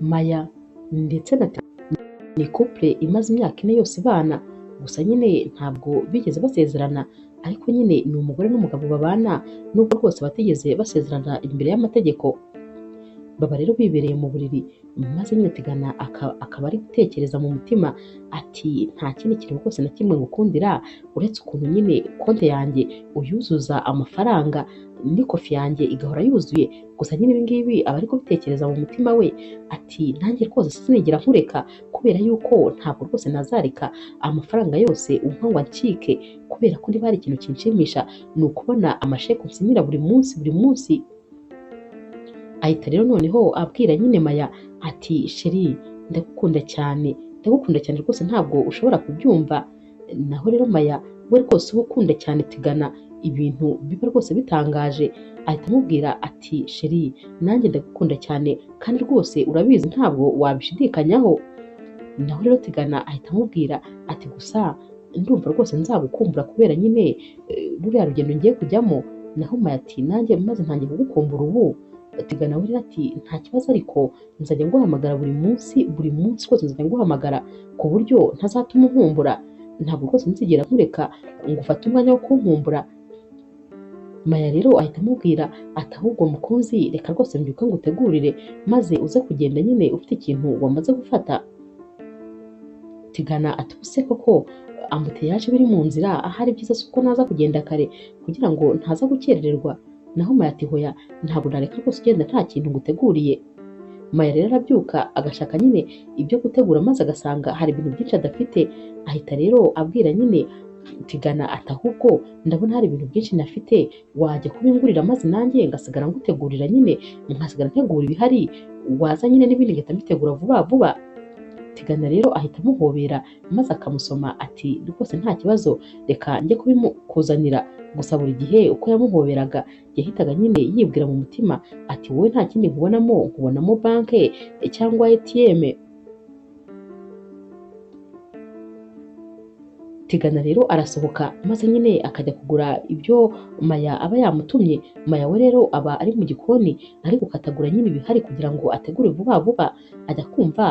Maya ndetse na ni couple imaze imyaka 4 yose ibana, gusa nyine ntabwo bigeze basezerana, ariko nyine ni umugore n'umugabo babana nubwo rwose batigeze basezerana imbere y'amategeko. Baba rero bibereye mu buriri, maze nyine Tigana akaba ari gutekereza mu mutima ati nta kindi kintu rwose na kimwe ngukundira uretse ukuntu nyine konti yanjye uyuzuza amafaranga n'ikofi yanjye igahora yuzuye. Gusa nyine ibi ngibi aba ari kubitekereza mu mutima we ati nanjye rwose sinigera nkureka, kubera yuko ntabwo rwose nazareka amafaranga yose umpa ngo ancike, kubera ko niba hari ikintu kinshimisha ni ukubona amasheke unsinyira buri munsi. Ahita rero noneho abwira nyine Maya ati sheri ndagukunda cyane rwose ntabwo ushobora kubyumva. Naho rero Maya we rwose uba ukunda cyane Tigana ibintu biba rwose bitangaje, ahita amubwira ati sheri nanjye ndagukunda cyane kandi rwose urabizi ntabwo wabishidikanyaho. Naho rero Tigana ahita amubwira ati gusa ndumva rwose nzagukumbura kubera nyine ruriya rugendo ngiye kujyamo. Naho Maya ati nanjye maze ntangiye kugukumbura ubu. Tigana we ati nta kibazo ariko nzajya nguhamagara buri munsi rwose nzajya nguhamagara ku buryo ntazatuma unkumbura, ntabwo rwose nzigera nkureka ngo ufate umwanya wo kunkumbura. Maya rero ahita amubwira ati ahubwo mukunzi reka rwose mbyuka ngutegurire maze uze kugenda nyine ufite ikintu wamaze gufata. Tigana ati ubuse koko ambutiyaje biri mu nzira ahari byiza si uko naza kugenda kare kugira ngo ntaza gukerererwa. Naho Maya ati hoya ntabwo nareka rwose ugenda nta kintu nguteguriye. Maya rero arabyuka agashaka nyine ibyo gutegura maze agasanga hari ibintu byinshi adafite, ahita rero abwira nyine Tigana ati ahubwo ndabona hari ibintu byinshi nafite wajya kubingurira maze nanjye ngasigara ngutegurira nyine nkasigara ntegura ibihari, waza nyine n'ibindi ngahita mbitegura vuba. Tigana rero ahita amuhobera maze akamusoma ati rwose nta kibazo reka njye kubimukuzanira. Gusa buri gihe uko yamuhoberaga yahitaga nyine yibwira mu mutima ati wowe nta kindi nkubonamo banke cyangwa ATM. Tigana rero arasohoka maze nyine akajya kugura ibyo Maya aba yamutumye. Maya we rero aba ari mu gikoni ari gukatagura nyine ibihari kugira ngo ategure vuba. Ajya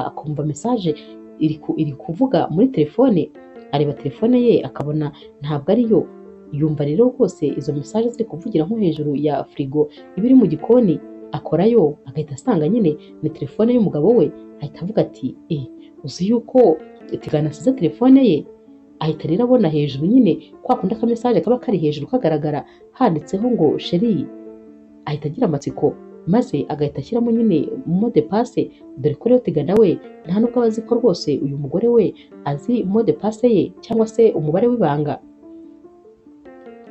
akumva message iri kuvuga muri telefone, areba telefone ye akabona ntabwo ariyo. Yumva rero rwose izo message ziri kuvugira nko hejuru ya frigo ibiri mu gikoni, akorayo agahita asanga nyine ni telefone y'umugabo we. Ahita avuga ati uzi yuko Tigana asize telefone ye. Ahita rero abona hejuru nyine kwa kundi aka message kaba kari hejuru kagaragara handitseho ngo sheri. Ahita agira amatsiko maze agahita ashyiramo nyine mode passe, dore ko rero Tigana we nta nubwo abazi ko rwose uyu mugore we azi mode passe ye cyangwa se umubare w'ibanga.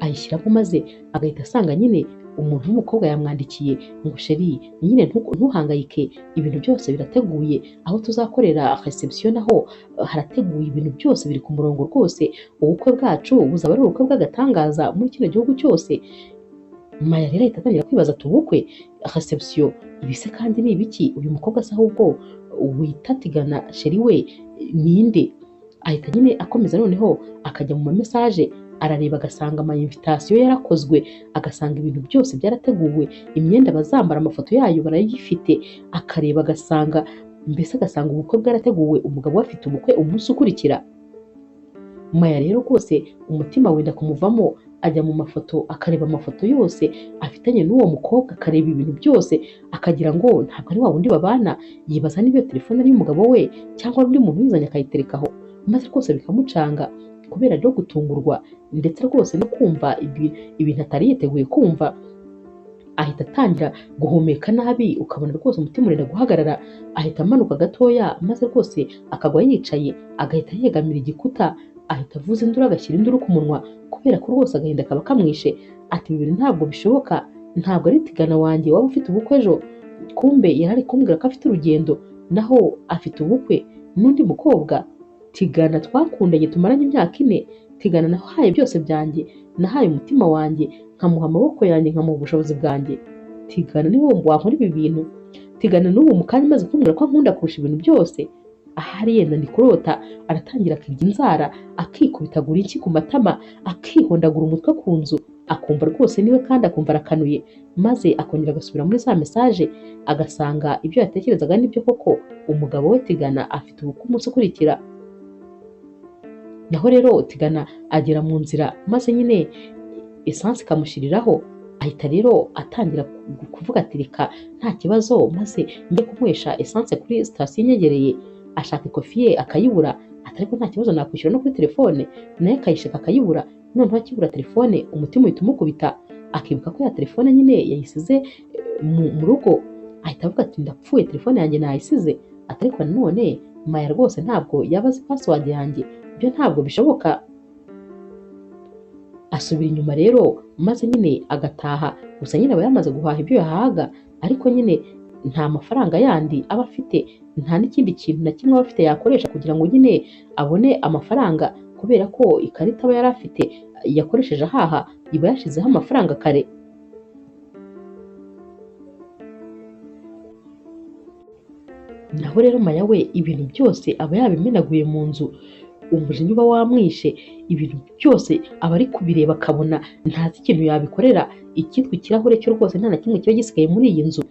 Ayishyiramo maze agahita asanga nyine umuntu w'umukobwa yamwandikiye ngo sheri nyine ntuhangayike ibintu byose birateguye, aho tuzakorera reception naho harateguye ibintu byose biri ku murongo rwose, ubukwe bwacu buzaba ari ubukwe bw'agatangaza muri kino gihugu cyose. Maya rero ahita atangira kwibaza ati ubukwe reception ibise kandi ni ibiki, uyu mukobwa se ahubwo wita Tigana sheri we ninde? Ahita nyine akomeza noneho akajya mu message arareba agasanga ama invitation yarakozwe, agasanga ibintu byose byarateguwe, imyenda bazambara amafoto yayo barayifite, akareba agasanga ubukwe bwarateguwe, umugabo we afite ubukwe umunsi ukurikira. Maya rero rwose umutima wenda kumuvamo, ajya mu mafoto akareba amafoto yose afitanye n'uwo mukobwa, akareba ibintu byose akagira ngo ntabwo ari wa wundi babana, yibaza niba iyo telefone ari y'umugabo we cyangwa undi muntu uyizanye akayiterekaho, maze rwose bikamucanga kubera rero gutungurwa ndetse rwose no kumva ibintu atari yiteguye kumva. Ahita atangira guhumeka nabi ukabona rwose umutima urenda guhagarara. Ahita amanuka gatoya maze rwose akagwa yicaye agahita yegamira igikuta, ahita avuza induru agashyira induru ku munwa kubera ko rwose agahinda kaba kamwishe. Ati ibi bintu ntabwo bishoboka, ntabwo ari Tigana wanjye waba ufite ubukwe ejo. Kumbe yari ari kumbwira ko afite urugendo naho afite ubukwe n'undi mukobwa. Tigana twakundanye tumaranye imyaka 4, Tigana nahaye byose byanjye, nahaye umutima wanjye nkamuha amaboko yanjye nkamuha ubushobozi bwanjye. Tigana niwe wankora ibi bintu. Tigana n'ubu mu kanya maze kumbwira ko ankunda kurusha ibintu byose. ahari yenda ndi kurota, aratangira akirya inzara, akikubitagura inshyi ku matama, akihondagura umutwe ku nzu, akumva rwose niwe kandi akumva arakanuye, maze akongera agasubira muri za mesaje, agasanga ibyo yatekerezaga nibyo koko, umugabo we Tigana afite ubukwe umunsi ukurikira. Naho rero Tigana agera mu nzira, maze nyine esanse ikamushiriraho, ahita rero atangira kuvuga ati reka nta kibazo maze njye kunywesha esanse kuri sitasiyo inyegereye. Ashaka ikofi ye akayibura, ati ariko nta kibazo nakwishyura no kuri telefone, nayo akayishaka akayibura. Noneho akibura telefone umutima uhita umukubita, akibuka ko ya telefone nyine yayisize mu rugo, ahita avuga ati ndapfuye, telefone yanjye nayisize. Ati ariko nanone Maya rwose ntabwo yaba azi password yanjye, ibyo ntabwo bishoboka. Asubira inyuma rero maze nyine agataha, gusa nyine aba yamaze guhaha ibyo yahaga, ariko nyine nta mafaranga yandi aba afite, nta n'ikindi kintu na kimwe aba afite yakoresha kugira ngo nyine abone amafaranga, kubera ko ikarita aba yari afite yakoresheje ahaha iba yashizeho amafaranga kare. Naho rero Maya we ibintu byose aba yabimenaguye mu nzu, umujinya uba wamwishe, ibintu byose aba ari kubireba akabona ntazi ikintu yabikorera. Icyitwa ikirahure cyo rwose nta na kimwe kiba gisigaye muri iyi nzu,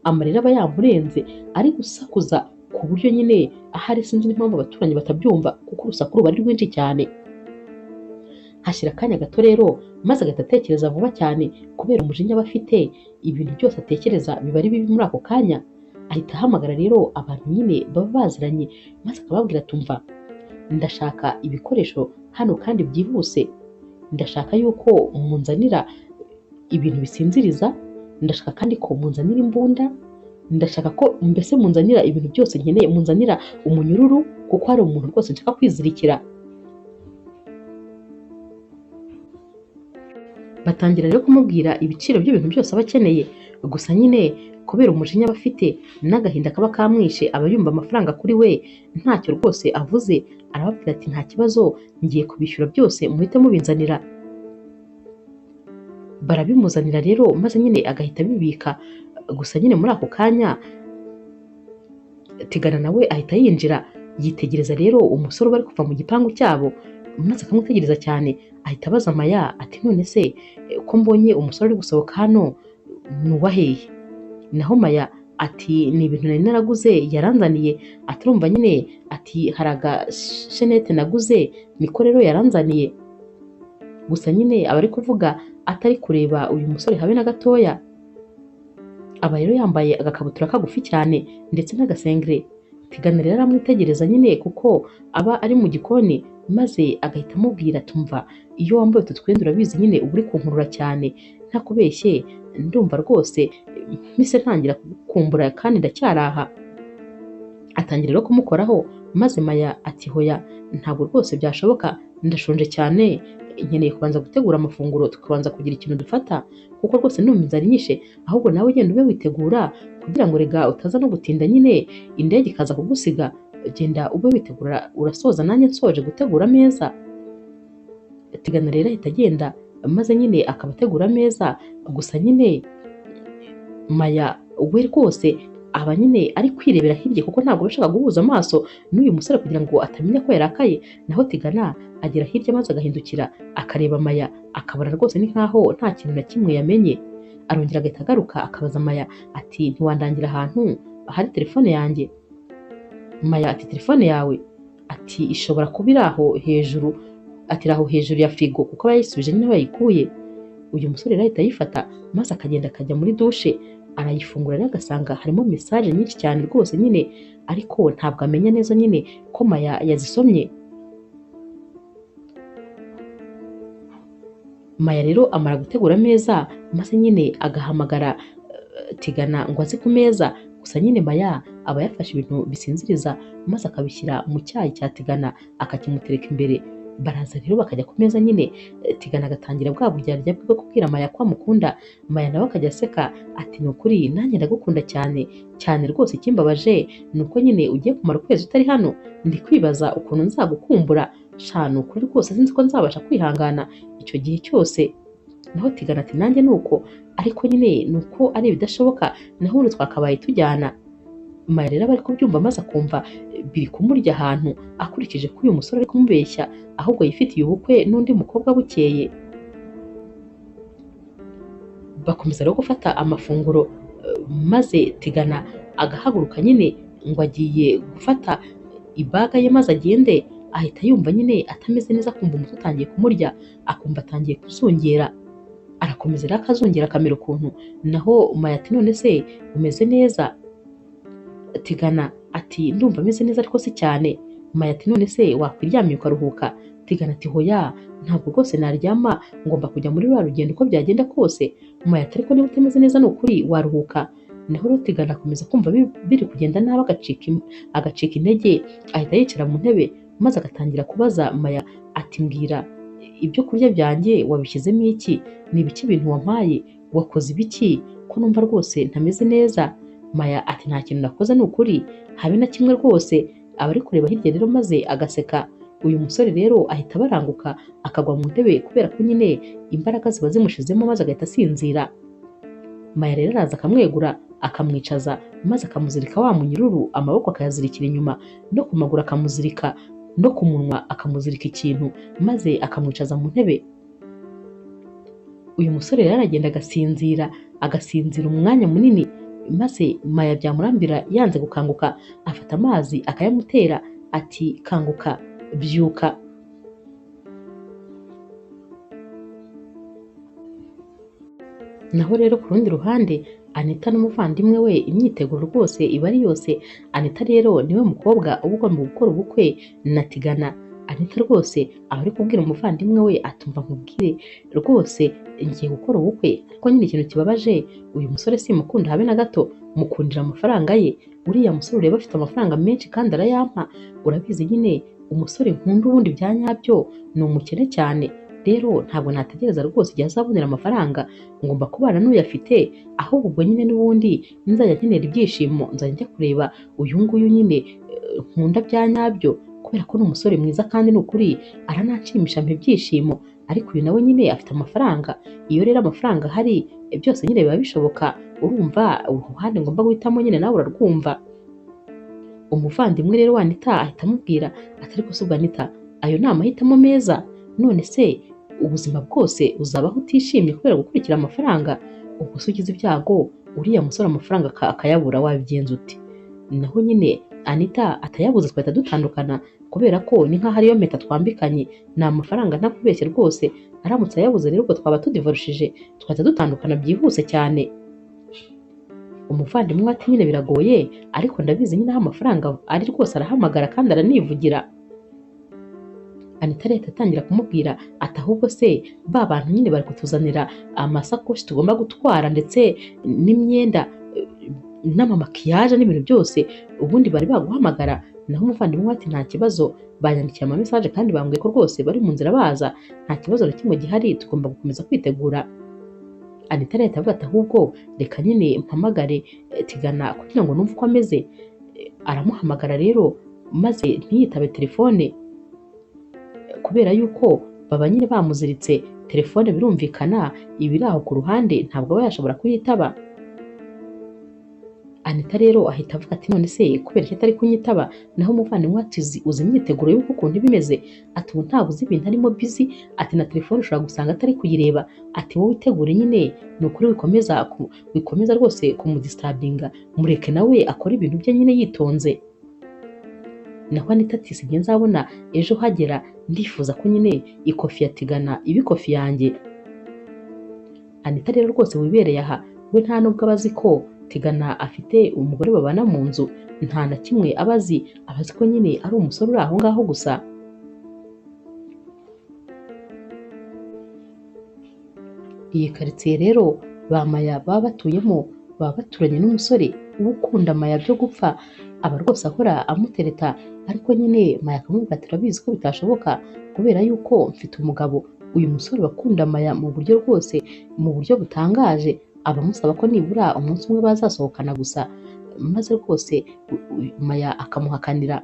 amarira aba yamurenze, ari gusakuza ku buryo nyine ahari sinzi n'impamvu abaturanyi batabyumva, kuko urusaku ruba ari rwinshi cyane. Hashira akanya gato rero maze agahita atekereza vuba cyane, kubera umujinya aba afite, ibintu byose atekereza biba ari bibi muri ako kanya. Ahita ahamagara rero abantu nyine baba baziranye, maze akababwira tumva, ndashaka ibikoresho hano kandi byihuse, ndashaka yuko munzanira ibintu bisinziriza, ndashaka kandi ko munzanira imbunda, ndashaka ko mbese munzanira ibintu byose nkeneye, munzanira umunyururu kuko hari umuntu rwose nshaka kwizirikira. Batangira rero kumubwira ibiciro by'ibintu byose aba akeneye, gusa nyine kubera umujinya aba afite n'agahinda kaba kamwishe, aba yumva amafaranga kuri we ntacyo rwose avuze. Arababwira ati nta kibazo, ngiye kubishyura byose muhite mubinzanira. Barabimuzanira rero maze nyine agahita abibika, gusa nyine muri ako kanya Tigana nawe ahita yinjira, yitegereza rero umusore bari kuva mu gipangu cyabo, maze akamwitegereza cyane, ahita abaza Maya ati none se ko mbonye umusore uri gusohoka hano ni uwa hehe? Naho Maya ati ni ibintu nari naraguze yaranzaniye. Ati urumva nyine, ati hari agashenete naguze niko rero yaranzaniye. Gusa nyine aba ari kuvuga atari kureba uyu musore habe na gatoya. Aba rero yambaye agakabutura kagufi cyane ndetse n'agasengere. Tigana rero aramwitegereza nyine kuko aba ari mu gikoni, maze agahita amubwira tumva, iyo wambaye utu twenda urabizi nyine uba uri kunkurura cyane, ntakubeshye ndumva rwose mise ntangira kukumbura kandi ndacyaraha. Atangira rero kumukoraho, maze Maya ati hoya ntabwo rwose byashoboka, ndashonje cyane, nkeneye kubanza gutegura amafunguro tukabanza kugira ikintu dufata, kuko rwose numva inzara inyishe. Ahubwo nawe genda ube witegura kugira ngo rega utaza no gutinda nyine indege ikaza kugusiga, genda ube witegura urasoza nanjye nsoje gutegura ameza. Tigana rero ahita agenda, maze nyine akaba ategura ameza, gusa nyine Maya we rwose aba nyine ari kwirebera hirya kuko ntabwo bashaka guhuza amaso n'uyu musore kugira ngo atamenya ko yarakaye. Naho Tigana agera hirya maze agahindukira akareba Maya, akabona rwose ni nkaho nta kintu na kimwe yamenye. Arongera agahita agaruka akabaza Maya ati ntiwandangira ahantu hari telefone yanjye? Maya ati telefone yawe? Ati ishobora kuba iri aho hejuru, ati aho hejuru ya firigo kuko bayisubije nyine bayikuye. Uyu musore rero ahita ayifata maze akagenda akajya muri dushe, arayifungura rero agasanga harimo mesaje nyinshi cyane rwose nyine, ariko ntabwo amenya neza nyine ko Maya yazisomye. Maya rero amara gutegura ameza, maze nyine agahamagara Tigana ngo aze ku meza. Gusa nyine Maya aba yafashe ibintu bisinziriza maze akabishyira mu cyayi cya Tigana akakimutereka imbere. Baraza rero bakajya ku meza nyine, Tigana agatangira bwa buryarya bwo kubwira Maya ko amukunda. Maya nawe akajya aseka ati ni ukuri nanjye ndagukunda cyane cyane rwose, ikimbabaje ni uko nyine ugiye kumara ukwezi utari hano, ndi kwibaza ukuntu nzagukumbura shanu, ukuri rwose sinzi ko nzabasha kwihangana icyo gihe cyose. Naho Tigana ati nanjye nuko, ariko nyine nuko ari ibidashoboka, naho ubu twakabaye tujyana. Maya rero aba ari kubyumva maze akumva biri kumurya ahantu, akurikije ko uyu musore ari kumubeshya ahubwo yifitiye ubukwe n'undi mukobwa bukeye. Bakomeza rero gufata amafunguro, maze Tigana agahaguruka nyine ngo agiye gufata ibaga ye maze agende, ahita yumva nyine atameze neza, akumva umutwe utangiye kumurya, akumva atangiye kuzungera. Arakomeza rero akazungera akamera ukuntu, naho Maya ati none se umeze neza? Tigana ati ndumva ameze neza ariko si cyane. Maya ati none se wakwiryamye ukaruhuka? Tigana ati hoya, ntabwo rwose naryama, ngomba kujya muri rwa rugendo uko byagenda kose. Maya ati ariko niba utameze neza ni ukuri waruhuka. Naho rero Tigana akomeza kumva biri kugenda nabi, agacika intege, ahita yicara mu ntebe maze agatangira kubaza Maya ati mbwira, ibyo kurya byanjye wabishyizemo iki? Ni ibiki ibintu wampaye? Wakoze ibiki ko numva rwose ntameze neza? Maya ati nta kintu nakoze ni ukuri, habe na kimwe rwose. Aba ari kureba hirya rero maze agaseka. Uyu musore rero ahita abaranguka akagwa mu ntebe kubera ko nyine imbaraga ziba zimushizemo maze agahita asinzira. Maya rero araza akamwegura akamwicaza maze akamuzirika wa munyururu, amaboko akayazirikira inyuma, no ku maguru akamuzirika, no ku munwa akamuzirika ikintu, maze akamwicaza mu ntebe. Uyu musore rero aragenda agasinzira umwanya munini, maze Maya byamurambira yanze gukanguka, afata amazi akayamutera ati kanguka, byuka. Naho rero ku rundi ruhande Anita n'umuvandimwe we imyiteguro rwose iba ari yose. Anita rero niwe mukobwa uba ugomba gukora ubukwe na Tigana. Anita rwose aba ari kubwira umuvandimwe we atumva nkubwire rwose ngiye gukora ubukwe, ariko nyine ikintu kibabaje, uyu musore simukunda habe na gato, mukundira amafaranga ye. Uriya musore ureba afite amafaranga menshi kandi arayampa. Urabizi nyine umusore nkunda ubundi bya nyabyo ni umukene cyane. Rero ntabwo nategereza rwose igihe azabonera amafaranga, ngomba kubana n'uyafite, ahubwo ubwo nyine n'ubundi nzajya nkenera ibyishimo nzajya njya kureba uyu nguyu nyine nkunda bya nyabyo, kubera ko ni umusore mwiza kandi ni ukuri arananshimisha mpa ibyishimo. Ariko uyu nawe nyine afite amafaranga. Iyo rero amafaranga ahari byose nyine biba bishoboka. Urumva uruhande ngomba guhitamo nyine nawe urarwumva. Umuvandimwe rero wa Anita ahita amubwira ati ariko se ubwo Anita, ayo ni amahitamo meza? None se ubuzima bwose uzabaho utishimye kubera gukurikira amafaranga? Ubwo se ugize ibyago uriya musore amafaranga akayabura, wabigenza uti? Naho nyine Anita atayabuze twahita dutandukana, kubera ko ni nk'aho ariyo mpeta twambikanye. Ni amafaranga ntakubeshye rwose, aramutse ayabuze rero ubwo twaba tudivarushije, twahita dutandukana byihuse cyane. Umuvandimwe ati nyine biragoye, ariko ndabizi nyine aho amafaranga ari rwose arahamagara kandi aranivugira. Anita leta atangira kumubwira ati ahubwo se ba bantu nyine bari kutuzanira amasakoshi tugomba gutwara ndetse n'imyenda n'amamakiyaje n'ibintu byose, ubundi bari baguhamagara? Naho umuvandimwe ati nta kibazo, banyandikiye amamesaje kandi bambwiye ko rwose bari mu nzira baza, nta kibazo na kimwe gihari, tugomba gukomeza kwitegura. Anita leta avuga ati ahubwo reka nyine mpamagare Tigana kugira ngo numve uko ameze. Aramuhamagara rero maze ntiyitabe telefone, kubera yuko baba nyine bamuziritse telefone, birumvikana ibiri aho ku ruhande ntabwo aba yashobora kuyitaba. Anita rero ahita avuga ati none se kubera ko atari kunyitaba? Naho umuvandimwe ati uzi imyiteguro y'uko ukuntu bimeze? Ati ubu ntabwo uzi ibintu arimo busy, ati na telefone ushobora gusanga atari kuyireba. Ati wowe witegure nyine, ni ukuri wikomeza rwose kumudistabinga, mureke nawe akora ibintu bye nyine yitonze. Naho Anita ati sinjye nzabona ejo hagera, ndifuza ko nyine ikofi ya Tigana iba ikofi yanjye. Anita rero rwose wibereye aha, we nta nubwo abazi ko Tigana afite umugore babana mu nzu, nta na kimwe abazi ko nyine ari umusore uri aho ngaho gusa. Iyi karitsiye rero ba Maya baba batuyemo baba baturanye n'umusore uba ukunda Maya byo gupfa, aba rwose ahora amutereta, ariko nyine Maya akamubwira ati urabizi ko bitashoboka kubera yuko mfite umugabo. Uyu musore bakunda Maya mu buryo rwose, mu buryo butangaje, abamusaba ko nibura umunsi umwe bazasohokana gusa, maze rwose Maya akamuhakanira.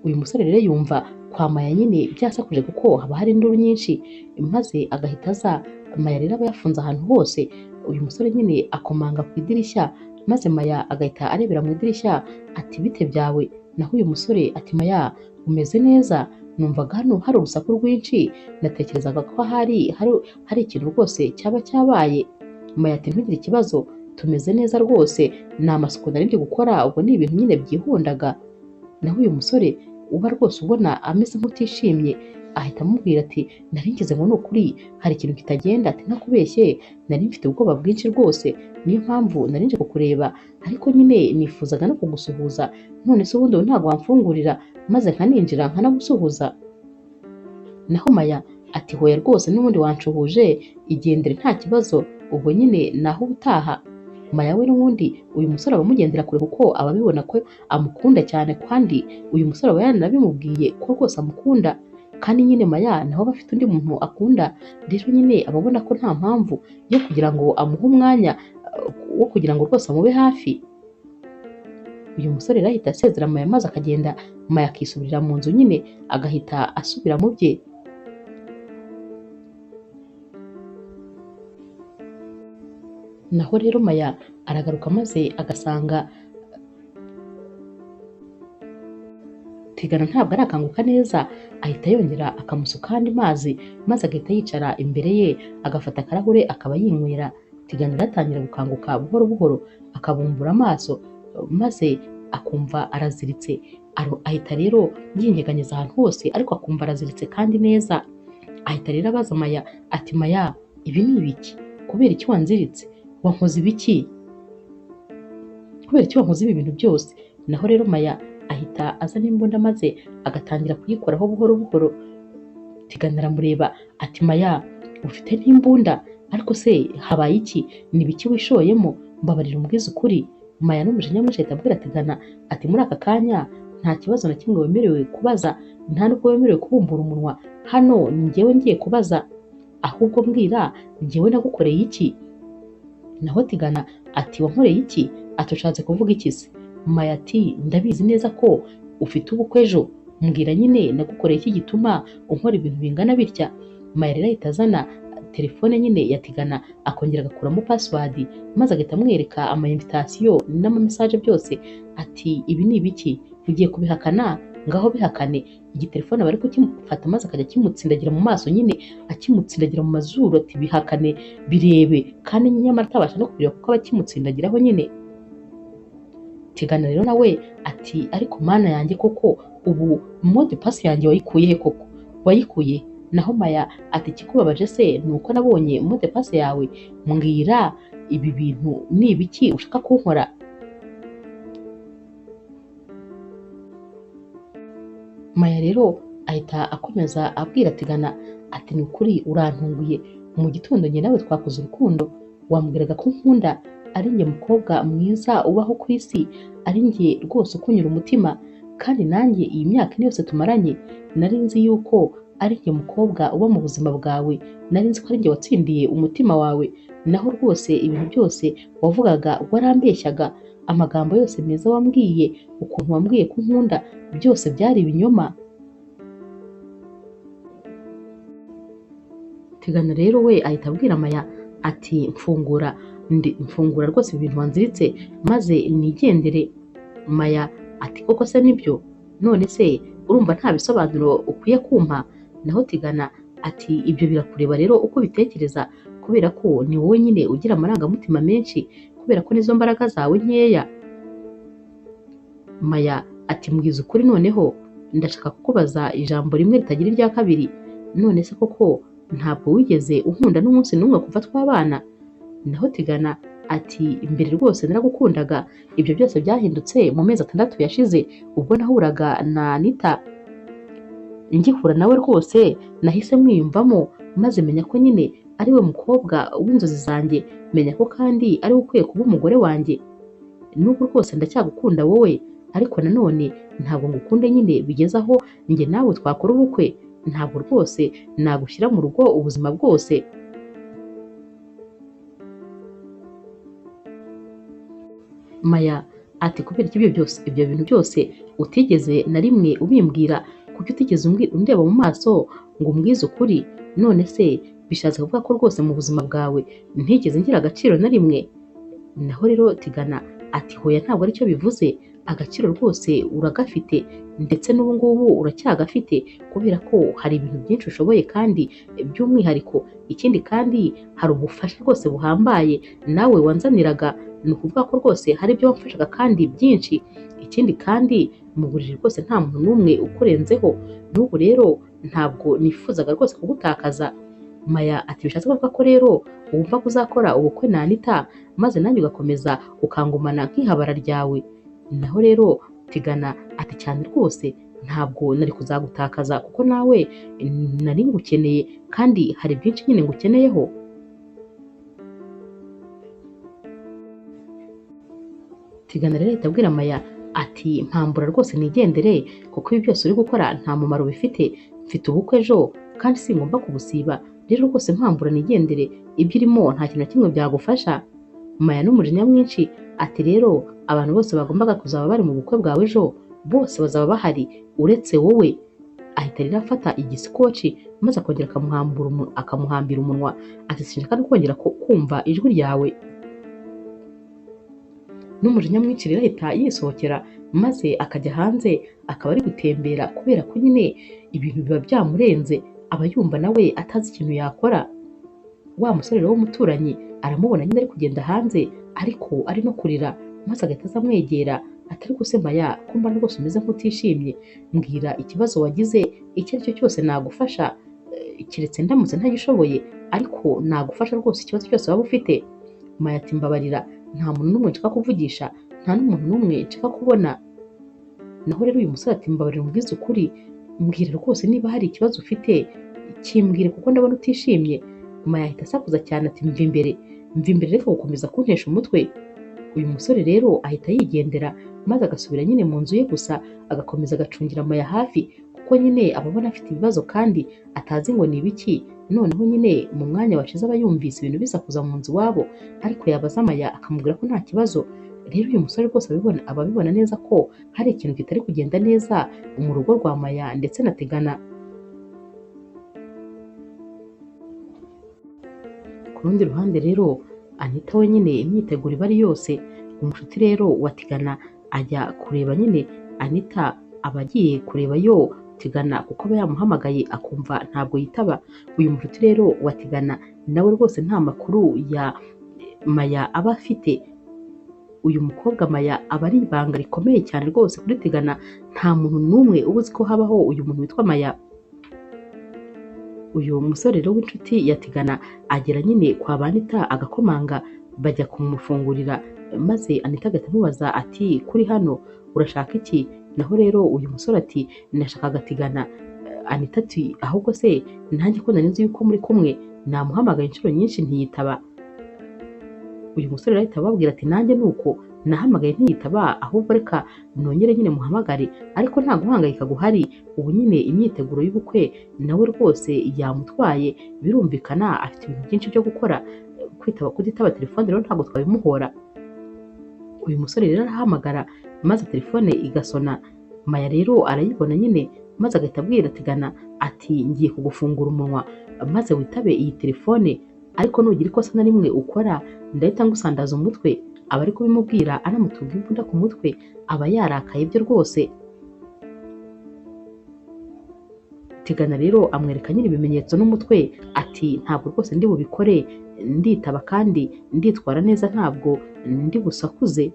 Uyu musore rero yumva kwa Maya nyine byasakuje kuko haba hari induru nyinshi, maze agahita aza. Maya rero aba yafunze ahantu hose. Uyu musore nyine akomanga ku idirishya maze Maya agahita arebera mu idirishya ati bite byawe, naho uyu musore ati Maya umeze neza, numvaga hano hari urusaku rwinshi, natekerezaga ko hari ikintu rwose cyaba cyabaye. Maya ati ntugire ikibazo, tumeze neza rwose, ni amasuku nari ndi gukora, ubwo ni ibintu nyine byihundaga. Naho uyu musore uba rwose ubona ameze nk'utishimye ahita amubwira ati nari ngize ngo ni ukuri hari ikintu kitagenda, ati ntakubeshye nari mfite ubwoba bwinshi rwose, niyo mpamvu nari nje kukureba, ariko nyine nifuzaga no kugusuhuza, none se ubundi ntabwo wamfungurira maze nkaninjira nkanagusuhuza. Naho Maya ati hoya rwose n'ubundi wanshuhuje, igendere nta kibazo, ubwo nyine naho ubutaha. Maya we n'ubundi uyu musore aba amugendera kure kuko aba abibona ko amukunda cyane, kandi uyu musore aba yanabimubwiye ko rwose amukunda, kandi nyine Maya naho aba afite undi muntu akunda, rero nyine aba abona ko nta mpamvu yo kugira ngo amuhe umwanya wo kugira ngo rwose amube hafi. Uyu musore rero ahita asezera Maya maze akagenda, Maya akisubirira mu nzu nyine agahita asubira mu bye. Naho rero Maya aragaruka maze agasanga Tigana ntabwo arakanguka neza, ahita yongera akamusuka andi mazi maze agahita yicara imbere ye agafata akarahure akaba yinywera. Tigana aratangira gukanguka buhoro buhoro akabumbura amaso maze akumva araziritse, ahita rero yinyeganyeza ahantu hose ariko akumva araziritse kandi neza. Ahita rero abaza Maya ati Maya ibi ni ibiki, kubera iki wanziritse, wankoze ibiki, kubera iki wankoze ibi bintu byose? Naho rero Maya ahita azana imbunda maze agatangira kuyikoraho buhoro buhoro. Tigana aramureba ati Maya ufite n'imbunda, ariko se habaye iki, ni biki wishoyemo, mbabarira umbwize ukuri. Maya n'umujinya mwinshi ahita abwira Tigana ati muri aka kanya nta kibazo na kimwe wemerewe kubaza, nta nubwo wemerewe kubumbura umunwa, hano ni njyewe ngiye kubaza, ahubwo mbwira njyewe nagukoreye iki? Naho Tigana ati wankoreye iki, ati ushatse kuvuga iki se? Maya ati ndabizi neza ko ufite ubukwe ejo, mbwira nyine nagukoreye iki gituma unkora ibintu bingana bitya. Maya rero ahita azana telefone nyine ya Tigana akongera agakuramo password maze agahita amwereka ama-invitation n'ama-message byose, ati ibi ni ibiki, ugiye kubihakana, ngaho bihakane. Igitelefone bari kukimufata maze akajya kimutsindagira mu maso nyine akimutsindagira mu mazuru ati bihakane birebe, kandi nyamara atabasha no kubireba kuko aba akimutsindagiraho nyine. Tigana rero nawe ati ariko mana yanjye koko ubu mode pass yanjye wayikuye he koko, wayikuye? Naho Maya ati ikikubabaje se ni uko nabonye mode pass yawe, mbwira ibi bintu ni ibiki ushaka kunkora? Maya rero ahita akomeza abwira Tigana ati ni ukuri urantunguye, mu gitondo njye nawe twakoze urukundo, wambwiraga ko nkunda, ari njye mukobwa mwiza ubaho ku isi, ari njye rwose ukunyura umutima, kandi nanjye iyi myaka yose tumaranye nari nzi yuko ari njye mukobwa uba mu buzima bwawe, nari nzi ko ari njye watsindiye umutima wawe. Naho rwose ibintu byose wavugaga warambeshyaga, amagambo yose meza wambwiye, ukuntu wambwiye ko nkunda, byose byari ibinyoma. Tigana rero we ahita abwira Maya ati mfungura rwose ibintu wanziritse maze nigendere. Maya ati koko se nibyo, none se urumva nta bisobanuro ukwiye kumpa? Naho Tigana ati ibyo birakureba rero uko bitekereza, kubera ko ni wowe nyine ugira amarangamutima menshi, kubera ko nizo mbaraga zawe nkeya. Maya ati mbwiza ukuri noneho, ndashaka kukubaza ijambo rimwe ritagira irya kabiri, none se koko ntabwo wigeze unkunda n'umunsi n'umwe kuva twabana? Naho Tigana ati imbere rwose naragukundaga, ibyo byose byahindutse mu mezi 6 yashize ubwo nahuraga na Anita. Ngihura nawe rwose nahise mwiyumvamo maze menya ko nyine ari we mukobwa w'inzozi zanjye, menya ko kandi ari we ukwiye kuba umugore wanjye. Nubwo rwose ndacyagukunda wowe, ariko nanone ntabwo ngukunde nyine bigeze aho njye nawe twakora ubukwe, ntabwo rwose nagushyira mu rugo ubuzima bwose. Maya ati kubera iki ibyo bintu byose utigeze na rimwe ubimbwira, kuko utigeze undeba mu maso ngo umbwize ukuri, none se bishatse kuvuga ko rwose mu buzima bwawe ntigeze ngira agaciro na rimwe? naho rero Tigana ati hoya ntabwo aricyo bivuze, agaciro rwose uragafite ndetse n'ubu ngubu uracyagafite kubera ko hari ibintu byinshi ushoboye kandi by'umwihariko, ikindi kandi hari ubufasha rwose buhambaye nawe wanzaniraga, ni ukuvuga ko rwose hari ibyo wamfashaga kandi byinshi, ikindi kandi mu buriri rwose nta muntu n'umwe ukurenzeho, n'ubu rero ntabwo nifuzaga rwose kugutakaza. Maya ati bishatse kuvuga ko rero wumva ko uzakora ubukwe na Anita maze nanjye ugakomeza ukangumana nk'ihabara ryawe. Naho rero Tigana ati cyane rwose ntabwo nari kuzagutakaza kuko nawe nari ngukeneye kandi hari byinshi nyine ngukeneyeho. Tigana rero ahita abwira Maya ati mpambura rwose nigendere kuko ibi byose uri gukora nta mumaro bifite, mfite ubukwe ejo kandi singomba kubusiba, rero rwose mpambura nigendere, ibyo urimo nta kintu na kimwe byagufasha. Maya n'umujinya mwinshi ati rero abantu bose bagombaga kuzaba bari mu bukwe bwawe ejo bose bazaba bahari uretse wowe. Ahita rero afata igisikoci maze akongera akamuhambira umunwa ati sinshaka no kongera kumva ijwi ryawe. N'umujinya mwinshi rero ahita yisohokera maze akajya hanze akaba ari gutembera kubera ko nyine ibintu biba byamurenze, aba yumva nawe atazi ikintu yakora. Wa musore rero w'umuturanyi aramubona nyine ari kugenda hanze ariko ari no kurira maze agahita aza amwegera ati ariko se Maya ko mbona rwose umeze nk'utishimye, mbwira ikibazo wagize icyo ari cyo cyose nagufasha, keretse ndamutse ntagishoboye ariko nagufasha rwose ikibazo cyose waba ufite. Maya ati mbabarira nta muntu n'umwe nshaka kuvugisha, nta n'umuntu n'umwe nshaka kubona. Naho rero uyu musore ati mbabarira umbwize ukuri, mbwira rwose niba hari ikibazo ufite kimbwire kuko ndabona utishimye. Maya ahita asakuza cyane ati mva imbere reka gukomeza kuntesha umutwe. Uyu musore rero ahita yigendera maze agasubira nyine mu nzu ye, gusa agakomeza agacungira Maya hafi kuko nyine aba abona afite ibibazo kandi atazi ngo ni ibiki. Noneho nyine mu mwanya washize aba yumvise ibintu bisakuza mu nzu iwabo ariko yabaza Maya akamubwira ko nta kibazo. Rero uyu musore rwose aba abibona neza ko hari ikintu kitari kugenda neza mu rugo rwa Maya ndetse na Tigana. Ku rundi ruhande rero Anita we nyine imyiteguro iba ari yose, umushuti rero wa Tigana ajya kureba nyine Anita, aba agiye kureba yo Tigana kuko aba yamuhamagaye akumva ntabwo yitaba. Uyu mushuti rero wa Tigana nawe rwose nta makuru ya Maya aba afite. Uyu mukobwa Maya aba ari ibanga rikomeye cyane rwose kuri Tigana, nta muntu n'umwe uba uzi ko habaho uyu muntu witwa Maya. Uyu musore rero w'inshuti ya Tigana agera nyine kwa Anita agakomanga, bajya kumufungurira maze Anita agahita amubaza ati kuri hano urashaka iki? Naho rero uyu musore ati nashakaga Tigana. Anita ati ahubwo se nanjye ko nari nzi yuko muri kumwe, namuhamagaye inshuro nyinshi ntiyitaba. Uyu musore rero ahita ababwira ati nanjye nuko nahamagaye ntiyitaba, ahubwo reka nongere nyine muhamagare, ariko nta guhangayika guhari, ubu nyine imyiteguro y'ubukwe nawe rwose yamutwaye, birumvikana afite ibintu byinshi byo gukora, kutitaba telefone rero ntabwo twabimuhora. Uyu musore rero arahamagara maze telefone igasona, Maya rero arayibona nyine maze agahita abwira Tigana ati ngiye kugufungura umunwa maze witabe iyi telefone, ariko nugira ikosa na rimwe ukora ndahita ngusandaza umutwe. Aba ari kubimubwira anamutunga imbunda ku mutwe, aba yarakaye byo rwose. Tigana rero amwereka nyine ibimenyetso n'umutwe ati ntabwo rwose ndi bubikore, nditaba kandi nditwara neza, ntabwo ndi busakuze.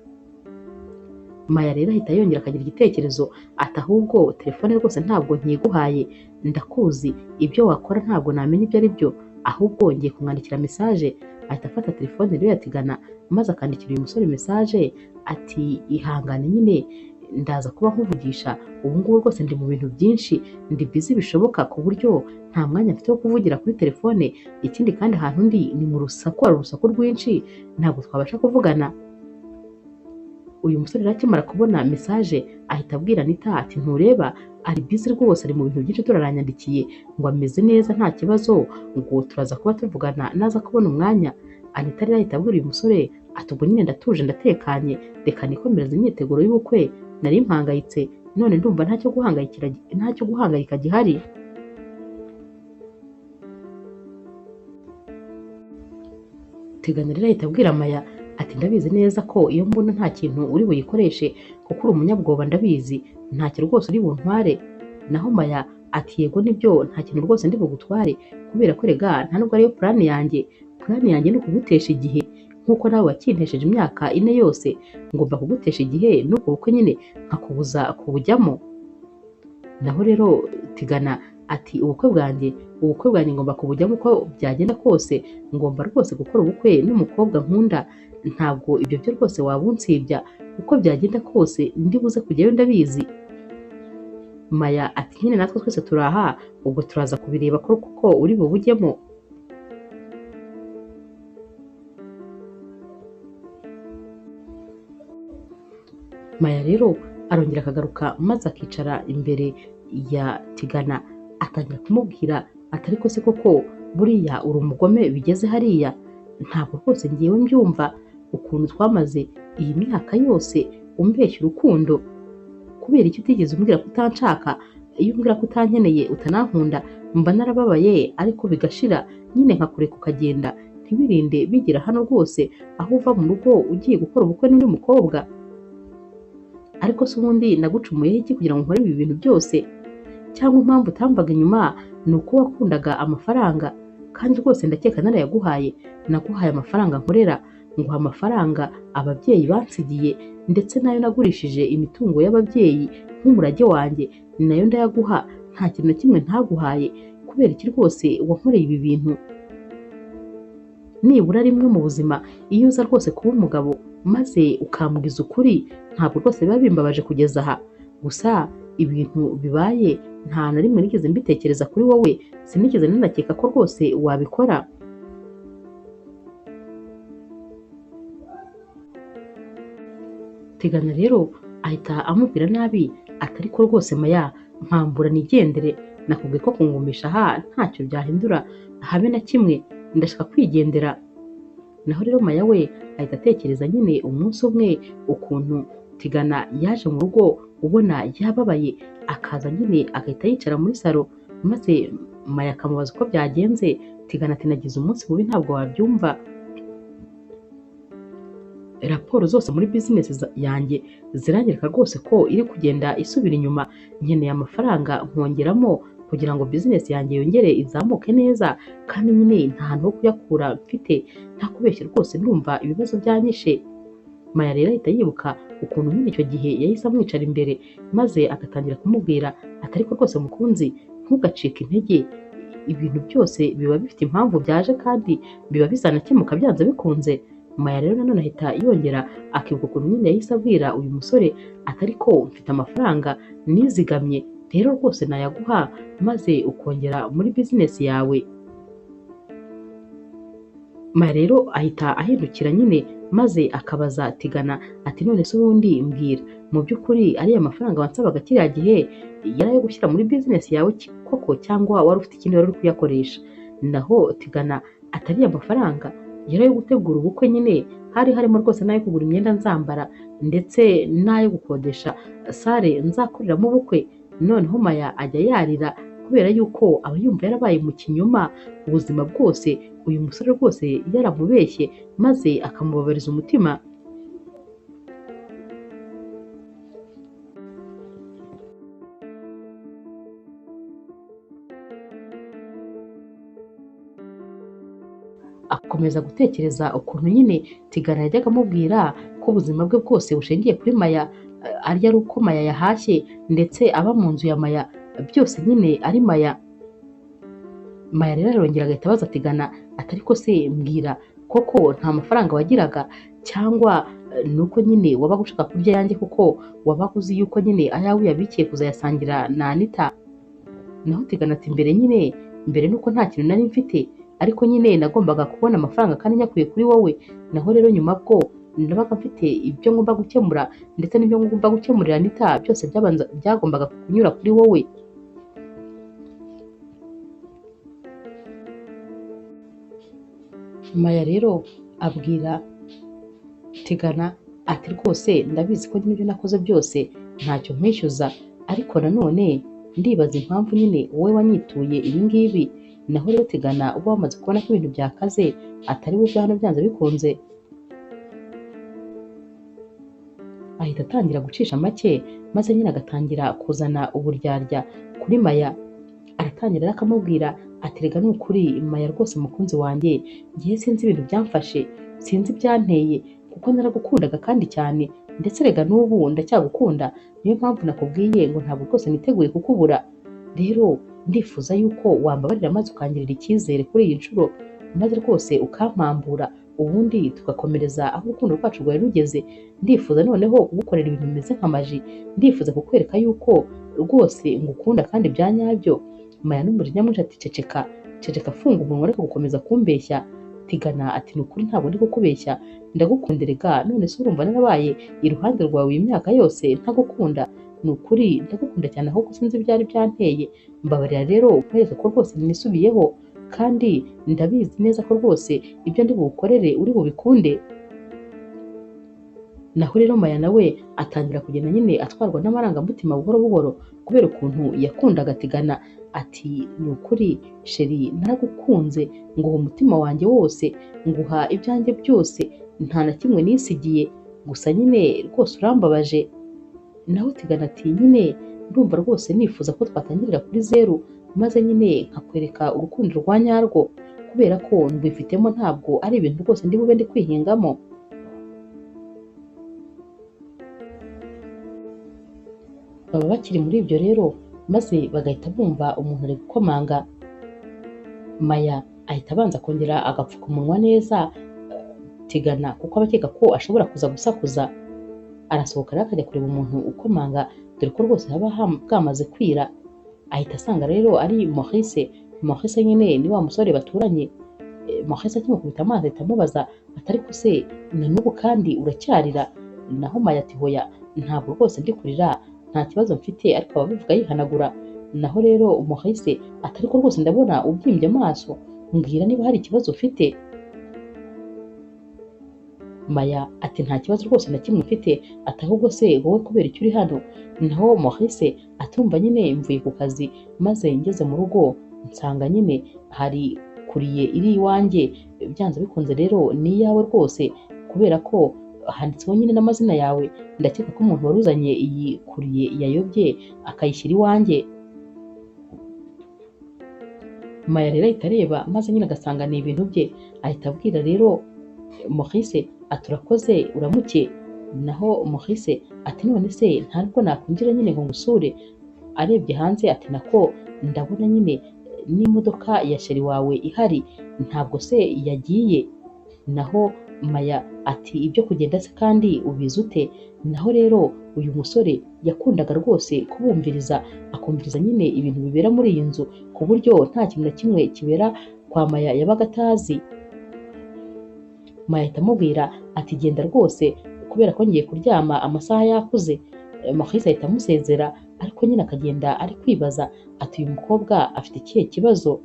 Maya rero ahita yongera akagira igitekerezo ati ahubwo telefone rwose ntabwo nkiguhaye, ndakuzi ibyo wakora ntabwo namenya ibyo ari byo, ahubwo ngiye kumwandikira message. Ahita afata telefone rero ya Tigana maze akandikira uyu musore message ati ihangane nyine ndaza kuba nkuvugisha, ubu ngubu rwose ndi mu bintu byinshi, ndi busy bishoboka ku buryo nta mwanya mfite wo kuvugira kuri telefone, ikindi kandi ahantu ndi ni mu rusaku, hari urusaku rwinshi ntabwo twabasha kuvugana. Uyu musore rero akimara kubona message ahita abwira Anita ati ntureba ari busy rwose, ari mu bintu byinshi, turaranyandikiye ngo ameze neza nta kibazo, ngo turaza kuba tuvugana naza kubona umwanya. Anita rero ahita abwira uyu musore ati ubwo nyine ndatuje ndatekanye, reka nikomereze imyiteguro y'ubukwe, nari mpangayitse none ndumva ntacyo guhangayika gihari. Tigana rero ahita abwira Maya ati ndabizi neza ko iyo mbona nta kintu uri buyikoreshe kuko uri umunyabwoba, ndabizi ntacyo rwose uri buntware. Naho Maya ati yego nibyo nta kintu rwose ndi bugutware, kubera ko rega nta nubwo ariyo purani yanjye. Purani yanjye ni ukugutesha igihe nk'uko nawe wakintesheje imyaka 4 yose. Ngomba kugutesha igihe n'ubwo bukwe nyine nkakubuza kubujyamo. Naho rero Tigana ati ubukwe bwanjye ngomba kubujyamo uko byagenda kose. Ngomba rwose gukora ubukwe n'umukobwa nkunda, ntabwo ibyo byo rwose wabunsibya. Uko byagenda kose ndi buze kujyayo ndabizi. Maya ati nyine natwe twese turaha, ubwo turaza kubireba ko kuko uri bubujyemo. Maya rero arongera akagaruka maze akicara imbere ya Tigana, atangira kumubwira ati ariko se koko buriya uri umugome bigeze hariya? Ntabwo rwose ngiyewe mbyumva ukuntu twamaze iyi myaka yose umbeshya urukundo. Kubera icyo utigeze umbwira ko utanshaka? Iyo umbwira ko utankeneye utanankunda mba narababaye, ariko bigashira nyine nkakureka ukagenda, ntibirinde bigira hano rwose aho uva mu rugo ugiye gukora ubukwe n'undi mukobwa. Ariko se ubundi nagucumuyeho iki kugira ngo nkore ibi bintu byose? Cyangwa impamvu utamvaga inyuma ni uko wakundaga amafaranga? Kandi rwose ndakeka narayaguhaye. Naguhaye amafaranga nkorera, nguha amafaranga ababyeyi bansigiye, ndetse nayo nagurishije imitungo y'ababyeyi nk'umurage wanjye, ni nayo ndayaguha. Nta kintu na kimwe ntaguhaye. Kubera iki rwose wankoreye ibi bintu? Nibura rimwe mu buzima iyo uza rwose kuba umugabo maze ukambwiza ukuri, ntabwo rwose biba bimbabaje kugeza aha. Gusa ibintu bibaye nta na rimwe nigeze mbitekereza kuri wowe, sinigeze nanakeka ko rwose wabikora. Tigana rero ahita amubwira nabi ati ariko rwose Maya, mpambura nigendere. Nakubwiye ko kungumisha aha ntacyo byahindura habe na kimwe, ndashaka kwigendera. Naho rero Maya we ahita atekereza nyine umunsi umwe ukuntu Tigana yaje mu rugo ubona yababaye, akaza nyine agahita yicara muri salo, maze Maya akamubaza uko byagenze. Tigana ati nagize umunsi mubi ntabwo wabyumva. Raporo zose muri business yanjye ziranyereka rwose ko iri kugenda isubira inyuma. Nkeneye amafaranga nkongeramo kugira ngo business yanjye yongere izamuke neza, kandi nyine nta hantu ho kuyakura mfite. Nta kubeshya rwose ndumva ibibazo byanyishe. Maya rero ahita yibuka ukuntu nyine icyo gihe yahise amwicara imbere, maze agatangira kumubwira ati ariko rwose mukunzi, ntugacike intege. Ibintu byose biba bifite impamvu byaje kandi biba bizanakemuka byanze bikunze. Maya rero nanone ahita yongera akibuka ukuntu nyine yahise abwira uyu musore ati ariko mfite amafaranga nizigamye, rero rwose nayaguha maze ukongera muri business yawe. Maya rero ahita ahindukira nyine maze akabaza Tigana ati none se ubundi mbwira, mu by'ukuri ariya mafaranga wansabaga kiriya gihe yari ayo gushyira muri business yawe koko, cyangwa wari ufite ikindi wari uri kuyakoresha? Naho Tigana ati ariya mafaranga yari ayo gutegura ubukwe nyine, hari harimo rwose n'ayo kugura imyenda nzambara, ndetse n'ayo gukodesha sale nzakoreramo ubukwe. Noneho Maya ajya yarira kubera yuko aba yumva yarabaye mu kinyoma ubuzima bwose, uyu musore rwose yaramubeshye maze akamubabariza umutima. Akomeza gutekereza ukuntu nyine Tigana yajyaga amubwira ko ubuzima bwe bwose bushingiye kuri Maya, ari uko Maya yahashye ndetse aba mu nzu ya Maya, byose nyine ari Maya. Maya rero arongera agahita abaza Tigana ati ariko se mbwira, koko nta mafaranga wagiraga, cyangwa nuko nyine wabaga ushaka kurya yanjye kuko wabaga uzi yuko nyine ayawe yabikiye kuzayasangira na Anita? Naho Tigana ati mbere nuko nta kintu nari mfite, ariko nyine nagombaga kubona amafaranga kandi nyakuye kuri wowe. Naho rero nyuma bwo nabaga mfite ibyo ngomba gukemura, ndetse n'ibyo ngomba gukemurira Anita byose byagombaga kunyura kuri wowe. Maya rero abwira Tigana ati rwose ndabizi ko n'ibyo nakoze byose ntacyo nkwishyuza, ariko nanone ndibaza impamvu nyine wowe wanyituye ibi ngibi. Naho rero Tigana uba wamaze kubona ko ibintu byakaze atari bujye hano byanze bikunze. ahita atangira gucisha make maze nyine agatangira kuzana uburyarya kuri Maya. Aratangira rero akamubwira ati rega ni ukuri Maya rwose mukunzi wanjye, ngiye sinzi ibintu byamfashe, sinzi ibyanteye kuko naragukundaga kandi cyane, ndetse rega n'ubu ndacyagukunda, niyo mpamvu nakubwiye ngo ntabwo rwose niteguye kukubura. Rero ndifuza yuko wambabarira maze ukangirira icyizere kuri iyi nshuro, maze rwose ukampambura, ubundi tugakomereza aho urukundo rwacu rwari rugeze. Ndifuza noneho kugukorera ibintu bimeze nk'amaji, ndifuza kukwereka yuko rwose ngukunda kandi bya nyabyo. Maya n'umujinya mwinshi ati ceceka, ceceka, funga umunwa ariko gukomeza kumbeshya. Tigana ati ni ukuri ntabwo ndi kukubeshya, ndagukunda rega, none se urumva narabaye iruhande rwawe iyi myaka yose ntagukunda? Ni ukuri ndagukunda cyane ahubwo sinzi ibyari byanteye, mbabarira rero nkwereke ko rwose nisubiyeho, kandi ndabizi neza ko rwose ibyo ndi bugukorere uri bubikunde. Naho rero Maya nawe atangira kugenda nyine atwarwa n'amarangamutima buhoro buhoro kubera ukuntu yakundaga Tigana. Ati ni ukuri sheri, naragukunze, nguha umutima wanjye wose, nguha ibyanjye byose, nta na kimwe nisigiye, gusa nyine rwose urambabaje. Naho Tigana ati nyine ndumva rwose nifuza ko twatangirira kuri zeru, maze nyine nkakwereka urukundo rwa nyarwo, kubera ko ndwifitemo, ntabwo ari ibintu rwose ndi bube ndi kwihingamo. Baba bakiri muri ibyo rero, maze bagahita bumva umuntu ari gukomanga. Maya ahita abanza kongera agapfuka umunwa neza Tigana, kuko aba akeka ko ashobora kuza gusakuza. Arasohoka rero akajya kureba umuntu ukomanga, dore ko rwose haba bwamaze kwira. Ahita asanga rero ari Maurice. Maurice nyine ni wa musore baturanye. Maurice akimukubita amaso ahita amubaza ati ariko se na n'ubu kandi uracyarira? Naho Maya ati hoya, ntabwo rwose ndi kurira, nta kibazo mfite, ariko aba abivuga yihanagura. Naho rero Maurice ati ariko rwose ndabona ubyimbye amaso, mbwira niba hari ikibazo ufite. Maya ati nta kibazo rwose na kimwe mfite, ati ahubwo se wowe kubera icyo uri hano? Naho Maurice atumva nyine mvuye ku kazi, maze ngeze mu rugo nsanga nyine hari kuriye iri iwanjye, byanze bikunze rero ni iyawe rwose, kubera ko handitseho nyine n'amazina yawe. Ndakeka ko umuntu wari uzanye iyi kuriye yayobye akayishyira iwanjye. Maya rero ahita areba, maze nyine agasanga ni ibintu bye. Ahita abwira rero Maurice ati urakoze, uramuke. Naho Maurice ati none se ntabwo nakwinjira nyine ngo ngusure? Arebye hanze ati nako, ndabona nyine n'imodoka ya sheri wawe ihari, ntabwo se yagiye? Naho Maya ati ibyo kugenda se kandi ubizi ute? Naho rero uyu musore yakundaga rwose kubumviriza, akumviriza nyine ibintu bibera muri iyi nzu, ku buryo nta kintu na kimwe kibera kwa Maya yabaga atazi. Maya ahita amubwira ati genda rwose, kubera ko ngiye kuryama amasaha yakuze. Maurice ahita amusezera, ariko nyine akagenda ari kwibaza ati uyu mukobwa afite ikihe kibazo?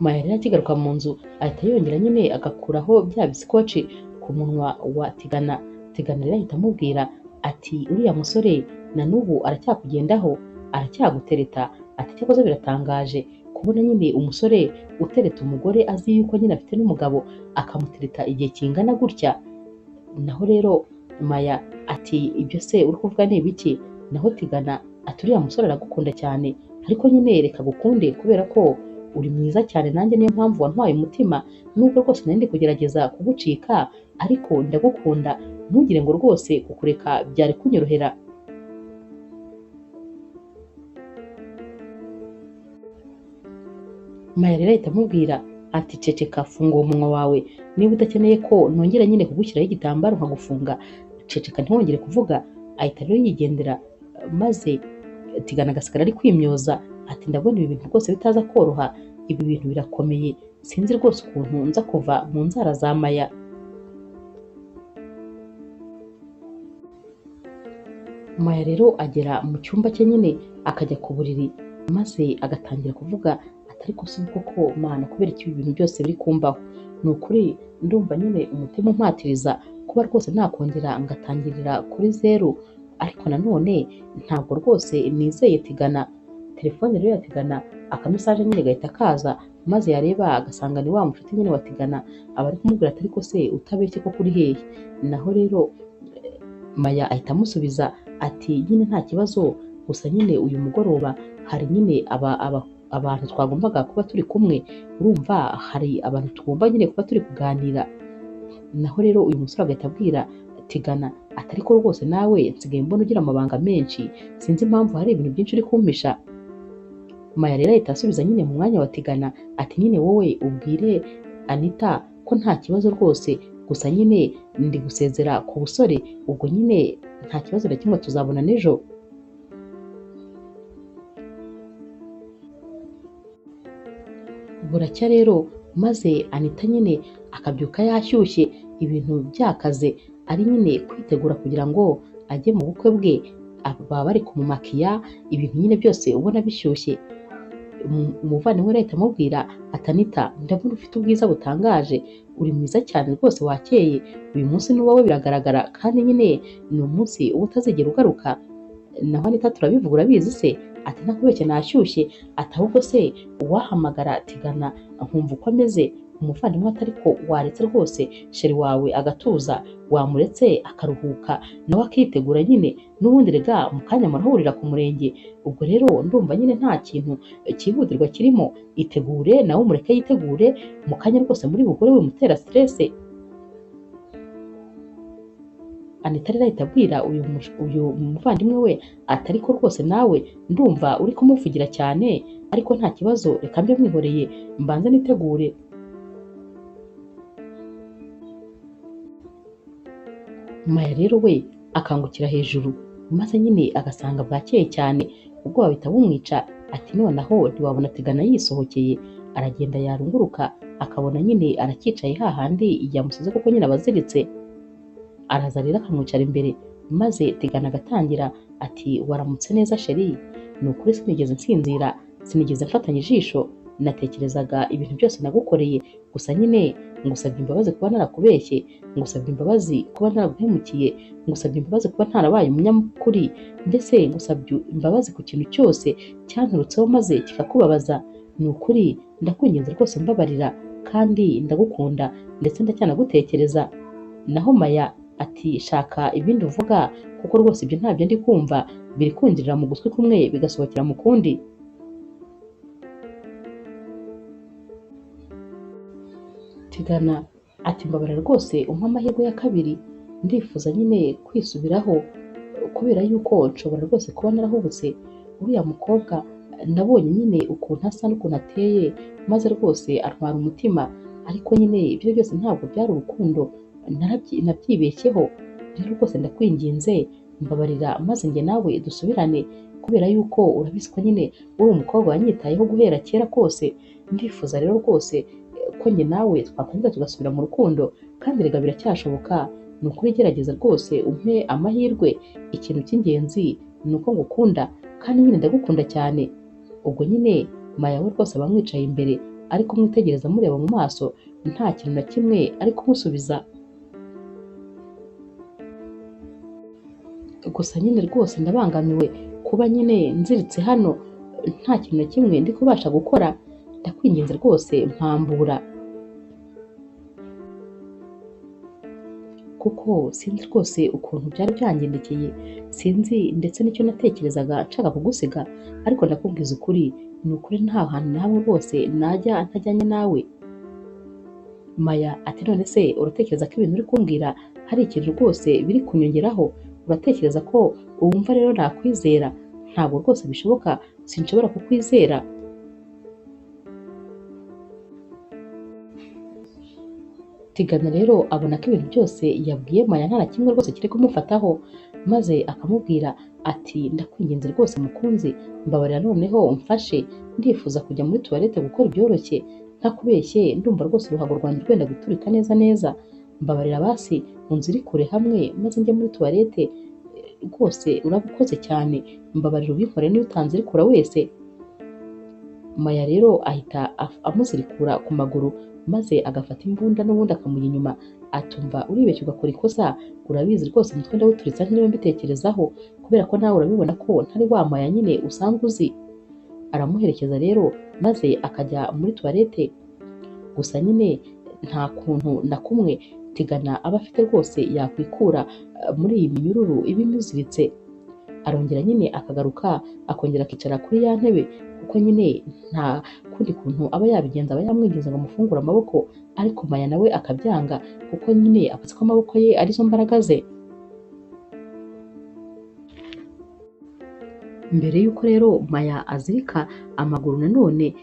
Maya rero akigaruka mu nzu ahita yongera nyine agakuraho bya bisikoci ku munwa wa Tigana. Tigana rero ahita amubwira ati uriya musore na n'ubu aracyakugendaho, aracyagutereta? Ati cyakoze biratangaje kubona nyine umusore utereta umugore azi yuko nyine afite n'umugabo, akamutereta igihe kingana gutya. Naho rero Maya ati ibyo se uri kuvuga ni ibiki? Naho Tigana ati uriya musore aragukunda cyane, ariko nyine reka gukunde kubera ko uri mwiza cyane, nanjye niyo mpamvu wantwaye umutima, nubwo rwose nari ndi kugerageza kugucika, ariko ndagukunda, ntugire ngo rwose kukureka byari kunyorohera. Maya rero ahita amubwira ati ceceka, funga uwo munwa wawe, niba udakeneye ko nongera nyine kugushyiraho igitambaro nkagufunga, ceceka ntiwongere kuvuga. Ahita rero yigendera, maze Tigana agasigara ari kwimyoza ati ndabona ibi bintu rwose bitaza koroha, ibi bintu birakomeye, sinzi rwose ukuntu nza kuva mu nzara za Maya. Maya rero agera mu cyumba cye nyine akajya ku buriri, maze agatangira kuvuga ati ariko si koko Mana, kubera iki ibi bintu byose biri kumbaho? Ni ukuri ndumva nyine umutima umpatiriza kuba rwose nakongera ngatangirira kuri zeru, ariko nanone ntabwo rwose nizeye Tigana. Telefone rero ya Tigana akamesaje nyine gahita kaza maze yareba agasanga ni wa mushuti nyine watigana, aba ari kumubwira ati ariko se utabeshye ko kuri hehe. Naho rero Maya ahita amusubiza ati nyine nta kibazo, gusa nyine uyu mugoroba hari nyine abantu twagombaga kuba turi kumwe, urumva hari abantu tugomba nyine kuba turi kuganira. Naho rero uyu musore agahita abwira Tigana ati ariko rwose nawe nsigaye mbona ugira amabanga menshi, sinzi impamvu hari ibintu byinshi uri kumpisha. Maya rero ahita asubiza nyine mu mwanya wa Tigana ati nyine wowe ubwire Anita ko nta kibazo rwose, gusa nyine ndi gusezera ku busore, ubwo nyine nta kibazo na kimwe tuzabona n'ejo. Buracya rero maze Anita nyine akabyuka yashyushye, ibintu byakaze, ari nyine kwitegura kugira ngo ajye mu bukwe bwe. Baba bari kumumakiya, ibintu nyine byose ubona bishyushye. Umuvandimwe rero ahita amubwira ati Anita, ndabona ufite ubwiza butangaje, uri mwiza cyane rwose, wakeye, uyu munsi ni uwawe biragaragara, kandi nyine ni umunsi uba utazigera ugaruka. Naho Anita turabivuga urabizi se, ati ntakubeshye nashyushye, ati ahubwo se uwahamagara Tigana nkumva uko ameze. Umuvandimwe ati ariko waretse rwose sheri wawe agatuza, wamuretse akaruhuka nawe akitegura nyine, n'ubundi rega mu kanya murahurira ku murenge, ubwo rero ndumva nyine nta kintu cyihutirwa kirimo, itegure nawe umureke yitegure, mu kanya rwose muri buhure wimutera stress. Anita rero ahita abwira uyu muvandimwe we ati ariko rwose nawe ndumva uri kumuvugira cyane, ariko nta kibazo, reka mbe mwihoreye mbanze nitegure. Maya rero we akangukira hejuru, maze nyine agasanga bwakeye cyane, ubwoba bahita bumwica, ati noneho ntiwabona Tigana yisohokeye. Aragenda yarunguruka akabona nyine aracyicaye hahandi yamusize kuko nyine abaziritse. Araza rero akamwicara imbere, maze Tigana agatangira ati waramutse neza sheri, ni ukuri sinigeze nsinzira, sinigeze mfatanya ijisho, natekerezaga ibintu byose nagukoreye, gusa nyine ngusabye imbabazi kuba narakubeshye, ngusabye imbabazi kuba naraguhemukiye, ngusabye imbabazi kuba ntarabaye umunyakuri, ndetse ngusabye imbabazi ku kintu cyose cyanturutseho maze kikakubabaza. Ni ukuri ndakwinginze rwose mbabarira, kandi ndagukunda ndetse ndacyanagutekereza. Naho Maya ati shaka ibindi uvuga, kuko rwose ibyo ntabyo ndi kumva, biri kwinjirira mu gutwi kumwe bigasohokera mu kundi. Tigana ati mbabarira rwose umpa amahirwe ya kabiri, ndifuza nyine kwisubiraho, kubera yuko nshobora rwose kuba narahubutse. Uriya mukobwa nabonye nyine ukuntu asa n'ukuntu ateye, maze rwose antwara umutima, ariko nyine ibyo byose ntabwo byari urukundo, nabyibeshyeho. Rero rwose ndakwinginze mbabarira, maze njye nawe dusubirane, kubera yuko urabizi ko nyine uri umukobwa wanyitayeho guhera kera kose. Ndifuza rero rwose ko njye nawe twakongera tugasubira mu rukundo, kandi rega biracyashoboka. Ni ukuri gerageza rwose umpe amahirwe, ikintu cy'ingenzi ni uko ngukunda, kandi nyine ndagukunda cyane. Ubwo nyine Maya we rwose aba amwicaye imbere, ariko kumwitegereza amureba mu maso, nta kintu na kimwe ari kumusubiza. Gusa nyine rwose ndabangamiwe kuba nyine nziritse hano, nta kintu na kimwe ndi kubasha gukora, ndakwinginze rwose mpambura, kuko sinzi rwose ukuntu byari byangendekeye, sinzi ndetse n'icyo natekerezaga nshaka kugusiga, ariko ndakubwiza ukuri, ni ukuri nta hantu na hamwe rwose najya ntajyanye nawe. Maya ati none se uratekereza ko ibintu uri kumbwira hari ikintu rwose biri kunyongeraho? Uratekereza ko wumva rero nakwizera? Ntabwo rwose bishoboka, sinshobora kukwizera. Tigana rero abona ko ibintu byose yabwiye Maya nta na kimwe rwose kiri kumufataho, maze akamubwira ati ndakwinginze rwose mukunzi, mbabarira noneho umfashe, ndifuza kujya muri tuwarete gukora ibyoroshye, ntakubeshye ndumva rwose uruhago rwanjye rwenda guturika neza neza, mbabarira basi unzirikure hamwe maze njye muri tuwarete, rwose urabukoze cyane, mbabarira ubinkore niyo utanzirikura wese. Maya rero ahita amuzirikura ku maguru, maze agafata imbunda n'ubundi akamujya inyuma. Atumva uribeshya ugakora ikosa, urabizi rwose umutwe ndawuturitsa ntiriwe mbitekerezaho, kubera ko nawe urabibona ko ntari wa Maya nyine usanzwe uzi. aramuherekeza rero maze akajya muri tuwarete. Gusa nyine nta kuntu na kumwe Tigana aba afite rwose yakwikura muri iyi minyururu iba imuziritse. Arongera nyine akagaruka akongera akicara kuri ya ntebe, kuko nyine nta kundi kuntu aba yabigenza, aba yamwinginze ngo amufungure amaboko, ariko Maya nawe akabyanga kuko nyine avuze ko amaboko ye arizo mbaraga ze. Mbere y'uko rero Maya azirika amaguru nanone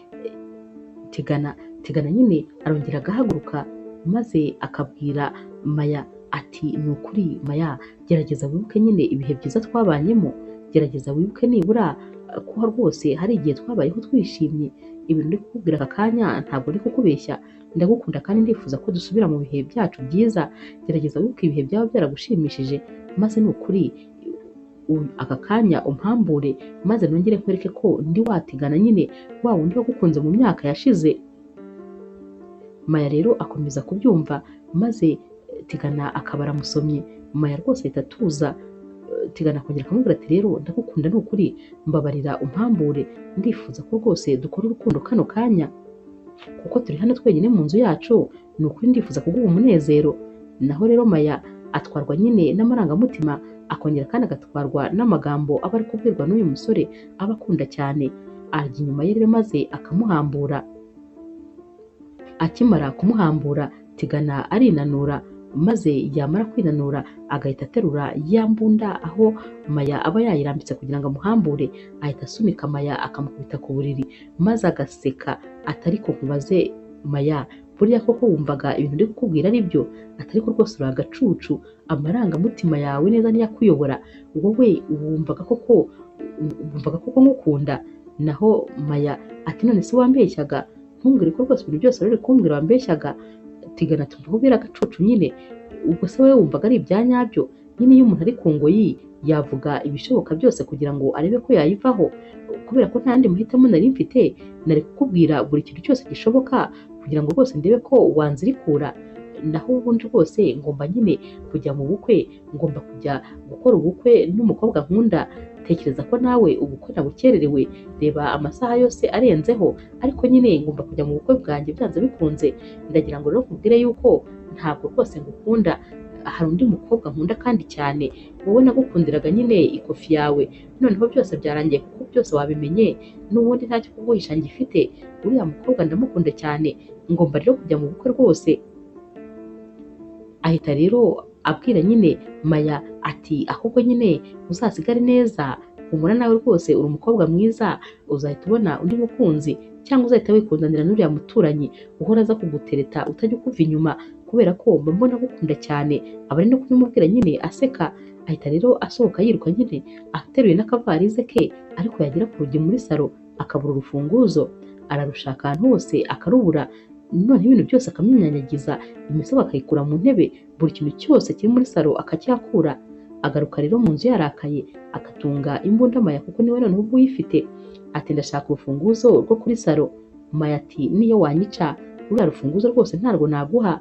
Tigana nyine arongera agahaguruka maze akabwira Maya ati ni ukuri Maya, gerageza wibuke nyine ibihe byiza twabanyemo, gerageza wibuke nibura ko rwose hari igihe twabayeho twishimye. Ibintu ndi kukubwira aka kanya ntabwo ndi kukubeshya, ndagukunda kandi ndifuza ko dusubira mu bihe byacu byiza. Gerageza wibuke ibihe byaba byaragushimishije, maze ni ukuri aka kanya umpambure maze nongere nkwereke ko ndi watigana nyine wa wundi wagukunze mu myaka yashize. Maya rero akomeza kubyumva maze Tigana akaba aramusomye. Maya rwose ahita atuza. Tigana akongera akamubwira ati rero ndagukunda ni ukuri, mbabarira umpambure, ndifuza ko rwose dukora urukundo kano kanya, kuko turi hano twenyine mu nzu yacu, ni ukuri ndifuza kuguha umunezero. Naho rero Maya atwarwa nyine n'amarangamutima, akongera kandi agatwarwa n'amagambo aba ari kubwirwa n'uyu musore aba akunda cyane. Ajya inyuma ye rero maze akamuhambura. Akimara kumuhambura Tigana arinanura, maze yamara kwinanura agahita aterura ya mbunda aho Maya aba yayirambitse kugira ngo amuhambure, ahita asunika Maya akamukubita ku buriri maze agaseka ati ariko nkubaze Maya, buriya koko wumvaga ibintu ndi kukubwira ari byo? Atari ko rwose uri agacucu, amarangamutima yawe neza niyo akuyobora, wowe wumvaga koko ngukunda? Naho Maya ati none se wambeshyaga? Ntumbwire ko rwose ibintu byose wari uri kumbwira wambeshyaga. Tigana ati mvuga ubera agacucu nyine, ubwo se wowe wumvaga ari ibya nyabyo? Nyine iyo umuntu ari ku ngoyi yavuga ibishoboka byose kugira ngo arebe ko yayivaho, kubera ko nta yandi mahitamo nari mfite, nari kukubwira buri kintu cyose gishoboka kugira ngo rwose ndebe ko wanzirikura. Naho ubundi rwose ngomba nyine kujya mu bukwe, ngomba kujya gukora ubukwe n'umukobwa nkunda. Tekereza ko nawe ubukwe nabukererewe, reba amasaha yose arenzeho, ariko nyine ngomba kujya mu bukwe bwanjye byanze bikunze. Ndagira ngo rero nkubwire yuko ntabwo rwose ngukunda, hari undi mukobwa nkunda kandi cyane, wowe nagukundiraga nyine ikofi yawe, noneho byose byarangiye kuko byose wabimenye, n'ubundi ntacyo kuguhisha ngifite. Uriya mukobwa ndamukunda cyane, ngomba rero kujya mu bukwe rwose. Ahita rero abwira nyine Maya ati ahubwo nyine uzasigare neza, humura nawe rwose uri umukobwa mwiza, uzahita ubona undi mukunzi, cyangwa uzahita wikundanira n'uriya muturanyi uhora aza kugutereta utajya ukuva inyuma, kubera ko mba mbona agukunda cyane. Aba ari no kubimubwira nyine aseka. Ahita rero asohoka yiruka nyine ateruye n'akavarize ke, ariko yagera ku rugi muri salo akabura urufunguzo. Ararushaka ahantu hose akarubura, noneho ibintu byose akamwinyanyagiza, imisego akayikura mu ntebe, buri kintu cyose kiri muri salo akacyakura. Agaruka rero mu nzu yarakaye, agatunga imbunda Maya kuko niwe noneho ubwo uyifite. Ati ndashaka urufunguzo rwo kuri salo. Maya ati niyo wanyica ruriya rufunguzo rwose ntarwo naguha.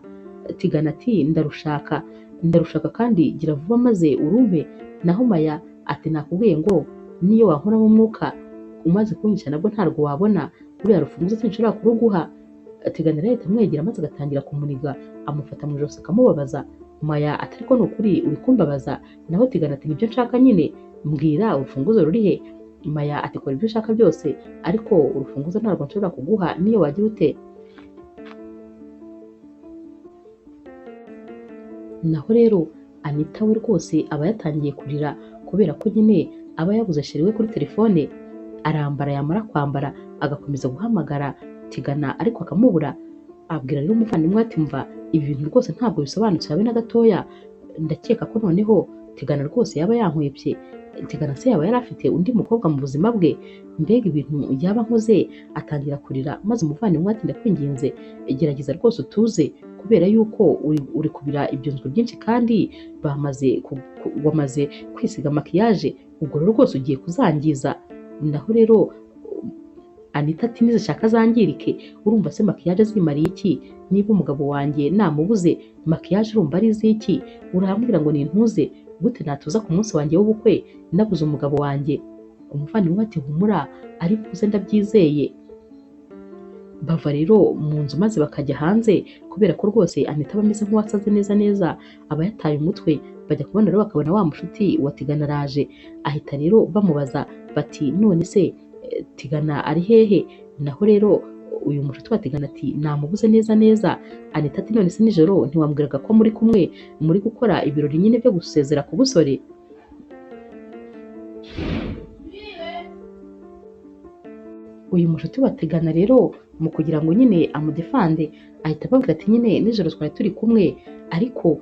Tigana ati ndarushaka kandi gira vuba maze urumpe. Naho Maya ati nakubwiye ngo niyo wankuramo umwuka umaze kunyica nabwo ntarwo wabona, ruriya rufunguzo sinshobora kuruguha. Tigana rero ahita amwegera maze agatangira kumuniga, amufata mu ijosi akamubabaza. Maya ati ariko ni ukuri uri kumbabaza? Naho Tigana ati nibyo nshaka nyine, mbwira urufunguzo ruri he? Maya ati kora ibyo ushaka byose, ariko urufunguzo ntabwo nshobora kuguha niyo wagira ute. Naho rero Anita we rwose aba yatangiye kurira, kubera ko nyine aba yabuze sheri we kuri telefone. Arambara, yamara kwambara agakomeza guhamagara Tigana ariko akamubura. Abwira rero umuvandimwe ati mva, ibi bintu rwose ntabwo bisobanutse habe na gatoya, ndakeka ko noneho Tigana rwose yaba yankwebye. Tigana se yaba yari afite undi mukobwa mu buzima bwe? Mbega ibintu yaba nkoze? Atangira kurira, maze umuvandimwe ati ndakwinginze gerageza rwose utuze, kubera yuko uri kubira ibyunzwe byinshi kandi wamaze kwisiga makiyaje, ubwo rero rwose ugiye kuzangiza. Naho rero Anita ati nizishaka zangirike, urumva se makiyaje zimariye iki? Niba umugabo wanjye namubuze, makiyaje urumva ari iziki? Urambwira ngo nintuze gute? Natuza ku munsi wanjye w'ubukwe nabuze umugabo wanjye? umuvandimwe we ati humura ari buze ndabyizeye. Bava rero mu nzu maze bakajya hanze kubera ko rwose Anita aba ameze nk'uwasaze neza neza, aba yataye umutwe. Bajya kubona rero bakabona wa mushuti wa Tigana araje, ahita rero bamubaza bati none se Tigana ari hehe? Naho rero uyu mushuti wa Tigana ati namubuze neza neza. Anita ati none se nijoro ntiwambwiraga ko muri kumwe muri gukora ibirori nyine byo gusezera ku busore? Uyu mushuti wa Tigana rero mu kugira ngo nyine amudefande ahita ababwira ati nyine nijoro twari turi kumwe ariko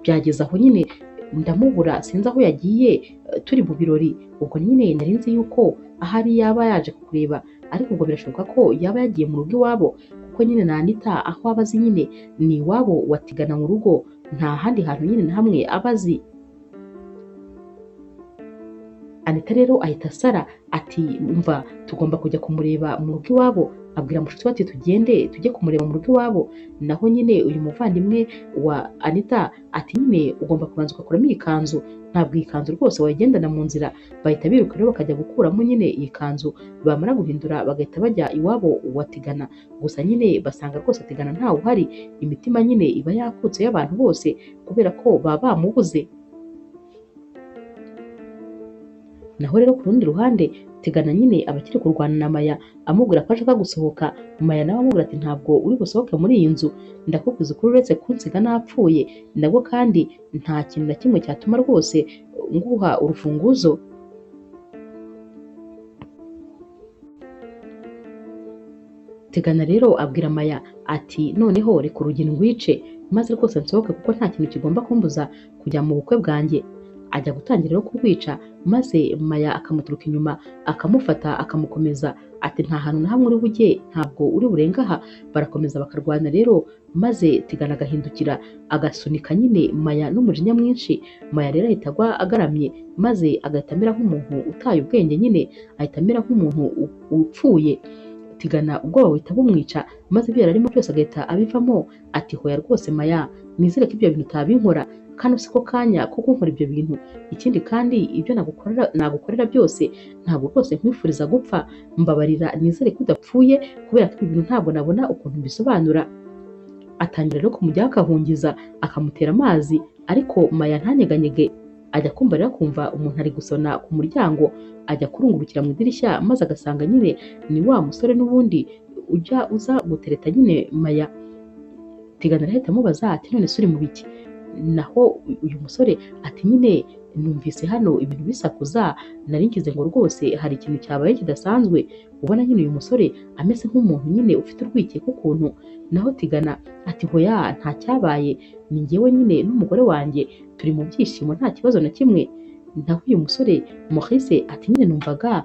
byageze aho nyine ndamubura sinzi aho yagiye, turi mu birori. Ubwo nyine nari nzi yuko ahari yaba yaje kukureba, ariko ubwo birashoboka ko yaba yagiye mu rugo iwabo, kuko nyine na Anita aho aba azi nyine ni iwabo wa Tigana mu rugo, nta handi hantu nyine na hamwe aba azi. Anita rero ahita asara ati umva tugomba kujya kumureba mu rugo iwabo. Abwira mushuti we ati tugende tujye kumureba mu rugo iwabo. Naho nyine uyu muvandimwe wa Anita ati nyine ugomba kubanza ugakuramo iyi kanzu, ntabwo iyi kanzu rwose wayigendana mu nzira. Bahita biruka rero bakajya gukuramo nyine iyi kanzu, bamara guhindura bagahita bajya iwabo wa Tigana. Gusa nyine basanga rwose Tigana ntawe uhari, imitima nyine iba yakutse y'abantu bose kubera ko baba bamubuze. Naho rero ku rundi ruhande Tigana nyine aba akiri kurwana na Maya amubwira ko ashaka gusohoka. Maya nawe amubwira ati ntabwo uri busohoke muri iyi nzu, ndakubwiza ukuri uretse kunsiga napfuye, nabwo kandi nta kintu na kimwe cyatuma rwose nguha urufunguzo. Tigana rero abwira Maya ati noneho reka urugi ndwice maze rwose nsohoke kuko nta kintu kigomba kumbuza kujya mu bukwe bwanjye. Ajya gutangira rero kurwica maze Maya akamuturuka inyuma akamufata akamukomeza ati nta hantu na hamwe uri bujye, ntabwo uri burenga aha. Barakomeza bakarwana rero maze Tigana agahindukira agasunika nyine Maya n'umujinya mwinshi. Maya rero ahita agwa agaramye maze agahita amera nk'umuntu utaye ubwenge, nyine ahita amera nk'umuntu upfuye. Tigana ubwoba buhita bumwica maze ibyo yari arimo byose agahita abivamo ati hoya rwose Maya nizere ko ibyo bintu utabinkora, kano siko kanya ko kunkora ibyo bintu. Ikindi kandi ibyo nagukorera byose ntabwo rwose nkwifuriza gupfa, mbabarira nizere ko udapfuye kubera ko ibi bintu ntabwo nabona ukuntu mbisobanura. Atangira rero kumujyaho akahungiza akamutera amazi, ariko Maya ntanyeganyege. Ajya kumva rero akumva umuntu ari gusona ku muryango, ajya kurungurukira mu idirishya maze agasanga nyine ni wa musore n'ubundi ujya uza gutereta nyine Maya. Tigana arahita amubaza ati none se uri mu biki? Naho uyu musore ati nyine numvise hano ibintu bisakuza, nari ngize ngo rwose hari ikintu cyabaye kidasanzwe. Ubona nyine uyu musore ameze nk'umuntu nyine ufite urwikekwe ukuntu. Naho Tigana ati hoya nta cyabaye, ni njyewe nyine n'umugore wanjye turi mu byishimo nta kibazo na kimwe. Naho uyu musore Maurice ati nyine numvaga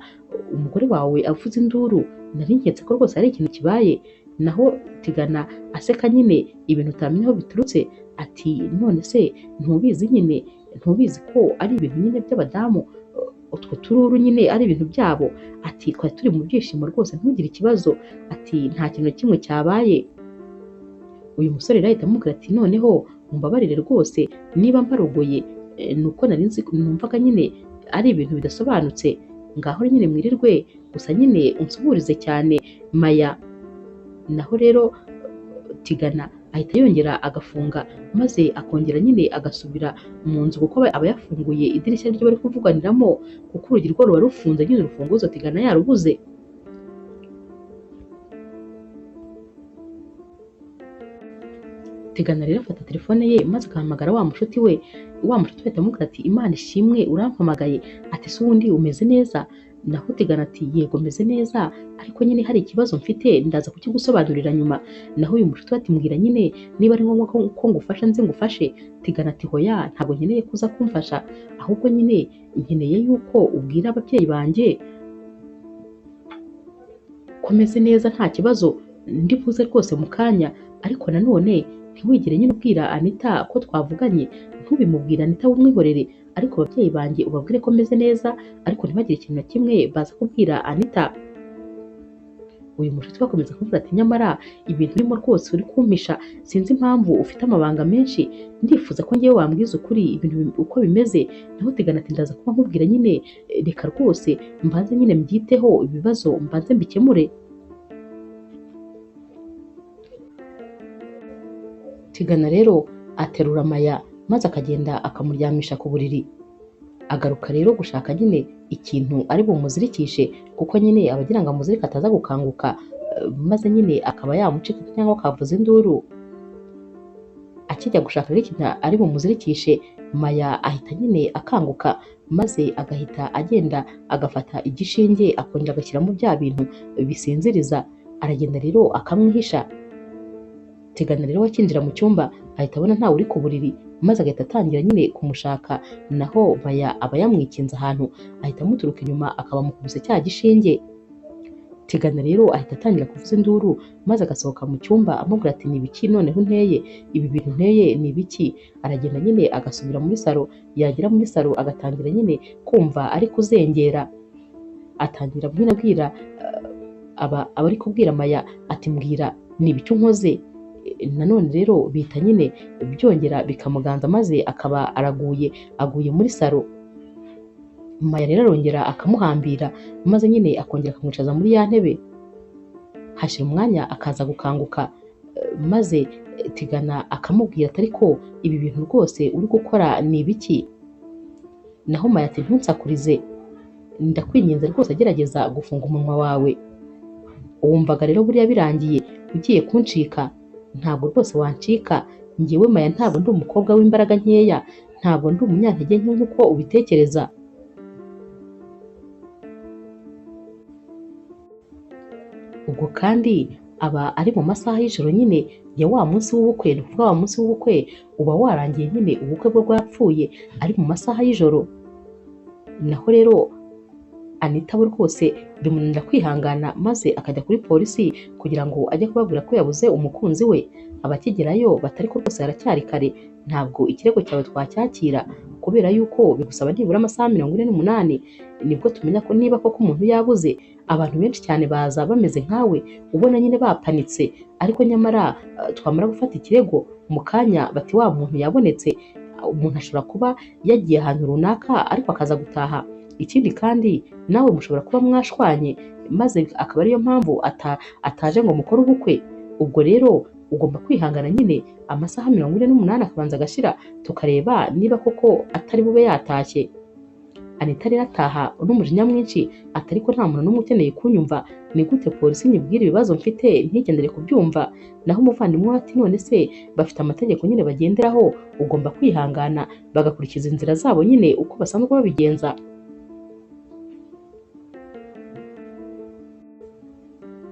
umugore wawe avuze induru, nari nketse ko rwose hari ikintu kibaye. Naho Tigana aseka nyine ibintu utamenya aho biturutse ati none se ntubizi nyine, ntubizi ko ari ibintu nyine by'abadamu, utwo tururu nyine ari ibintu byabo. Ati twari turi mu byishimo rwose ntugire ikibazo, ati nta kintu na kimwe cyabaye. Uyu musore rero ahita amubwira ati noneho mumbabarire rwose niba mparogoye, nuko nari nzi numvaga nyine ari ibintu bidasobanutse, ngaho nyine mwirirwe gusa nyine unsuburize cyane Maya. Naho rero Tigana ahita yongera agafunga maze akongera nyine agasubira mu nzu kuko aba yafunguye idirishya ryo bari kuvuganiramo, kuko urugi rwo ruba rufunze nyine urufunguzo Tigana yarubuze. Tigana rero afata telefone ye maze agahamagara wa mushuti we. Wa mushuti we ahita amubwira ati Imana ishimwe urampamagaye, ati se ubundi umeze neza? Naho Tigana ati yego meze neza, ariko nyine hari ikibazo mfite ndaza kukigusobanurira nyuma. Naho uyu mushuti we ati mbwira nyine niba ari ngombwa ko ngufasha nzi ngufashe. Tigana ati hoya ntabwo nkeneye kuza kumfasha, ahubwo nyine nkeneye yuko ubwira ababyeyi banjye ko meze neza nta kibazo, ndibuze rwose mu kanya. Ariko nanone ntiwigire nyine ubwira Anita ko twavuganye, ntubimubwire Anita wumwihorere, ariko ababyeyi banjye ubabwire ko meze neza, ariko ntibagire ikintu na kimwe baza kubwira Anita. uyu mushuti we akomeza kuvuga ati nyamara ibintu urimo rwose uri kumpisha, sinzi impamvu ufite amabanga menshi, ndifuza ko ngewe wambwiza ukuri ibintu uko bimeze. Naho Tigana ati ndaza kuba nkubwira nyine, reka rwose mbanze nyine mbyiteho ibibazo mbanze mbikemure. Tigana rero aterura Maya maze akagenda akamuryamisha ku buriri. Agaruka rero gushaka nyine ikintu ari bumuzirikishe, kuko nyine abagira ngo amuzirike ataza gukanguka, maze nyine akaba yamucika cyangwa akavuza induru. Akijya gushaka rero ikintu ari bumuzirikishe, Maya ahita nyine akanguka, maze agahita agenda agafata igishinge akongera agashyiramo bya bintu bisinziriza, aragenda rero akamwihisha. Tigana rero akinjira mu cyumba ahita abona ntawe uri ku buriri, maze agahita atangira nyine kumushaka, naho Maya aba yamwikinze ahantu, ahita amuturuka inyuma akaba amukubise cya gishinge. Tigana rero ahita atangira kuvuza induru, maze agasohoka mu cyumba amubwira ati ni ibiki noneho nteye, ibi bintu nteye ni ibiki? Aragenda nyine agasubira muri salo, yagera muri salo agatangira nyine kumva ari kuzengera. Atangira nyine abwira aba ari kubwira Maya ati mbwira ni ibiki unkoze. Nanone rero bita nyine byongera bikamuganza, maze akaba aguye muri salo. Maya rero arongera akamuhambira, maze nyine akongera akamwicaza muri ya ntebe. Hashira umwanya akaza gukanguka, maze Tigana akamubwira ati ariko ibi bintu rwose uri gukora ni ibiki? Naho Maya ati ntunsakurize, ndakwinginze rwose gerageza gufunga umunwa wawe. Wumvaga rero buriya birangiye ugiye kuncika? Ntabwo rwose wancika, njyewe Maya ntabwo ndi umukobwa w'imbaraga nkeya, ntabwo ndi umunyantege nke nk'uko ubitekereza. Ubwo kandi aba ari mu masaha y'ijoro nyine ya wa munsi w'ubukwe, ni ukuvuga wa munsi w'ubukwe uba warangiye nyine, ubukwe bwo bwapfuye ari mu masaha y'ijoro. Naho rero Anita we rwose bimunanira kwihangana, maze akajya kuri polisi kugira ngo ajye kubabwira ko yabuze umukunzi we. Abakigerayo batari ko rwose haracyari kare, ntabwo ikirego cyawe twacyakira, kubera yuko bigusaba nibura amasaha 48 nibwo tumenya ko niba koko umuntu yabuze. Abantu benshi cyane baza bameze nkawe, ubona nyine bapanitse, ariko nyamara twamara gufata ikirego mu kanya bati wa muntu yabonetse. Umuntu ashobora kuba yagiye ahantu runaka ariko akaza gutaha. Ikindi kandi nawe mushobora kuba mwashwanye, maze akaba ariyo mpamvu ataje ngo mukore ubukwe. Ubwo rero ugomba kwihangana nyine amasaha 48 akabanza agashira, tukareba niba koko atari bube yatashye. Anita rero ataha n'umujinya mwinshi, atari ko nta muntu n'umwe ukeneye kunyumva, ni gute polisi nyibwira ibibazo mfite ntigendere kubyumva? Naho umuvandimwe ati none se bafite amategeko nyine bagenderaho, ugomba kwihangana bagakurikiza inzira zabo nyine uko basanzwe babigenza.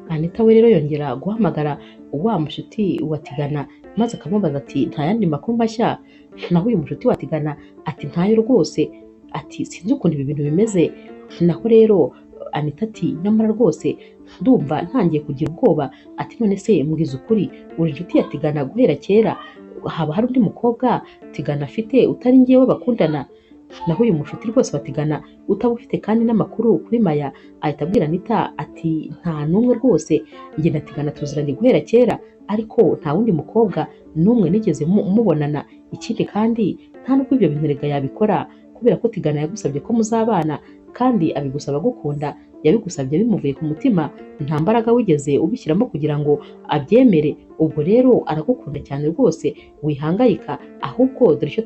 Anita we rero yongera guhamagara wa mushuti wa Tigana, maze akamubaza ati nta yandi makuru mashya? Naho uyu mushuti wa Tigana ati ntayo rwose, ati sinzi ukuntu ibi bintu bimeze. Naho rero Anita ati nyamara rwose ndumva ntangiye kugira ubwoba. Ati none se mbwiza ukuri, uri inshuti ya Tigana guhera kera? Haba hari undi mukobwa Tigana afite utari ngewe bakundana? Naho uyu mushuti rwose wa Tigana utaba ufite kandi n'amakuru kuri Maya ahita abwira Anita ati nta n'umwe rwose, njye na Tigana tuziranye guhera kera, ariko nta wundi mukobwa n'umwe nigeze mubonana. Ikindi kandi nta n'ubwo ibyo bintu rega yabikora, kubera ko Tigana yagusabye ko muzabana, kandi abigusaba gukunda, yabigusabye bimuvuye ku mutima, nta mbaraga wigeze ubishyiramo kugira ngo abyemere. Ubwo rero aragukunda cyane rwose, wihangayika, ahubwo dore icyo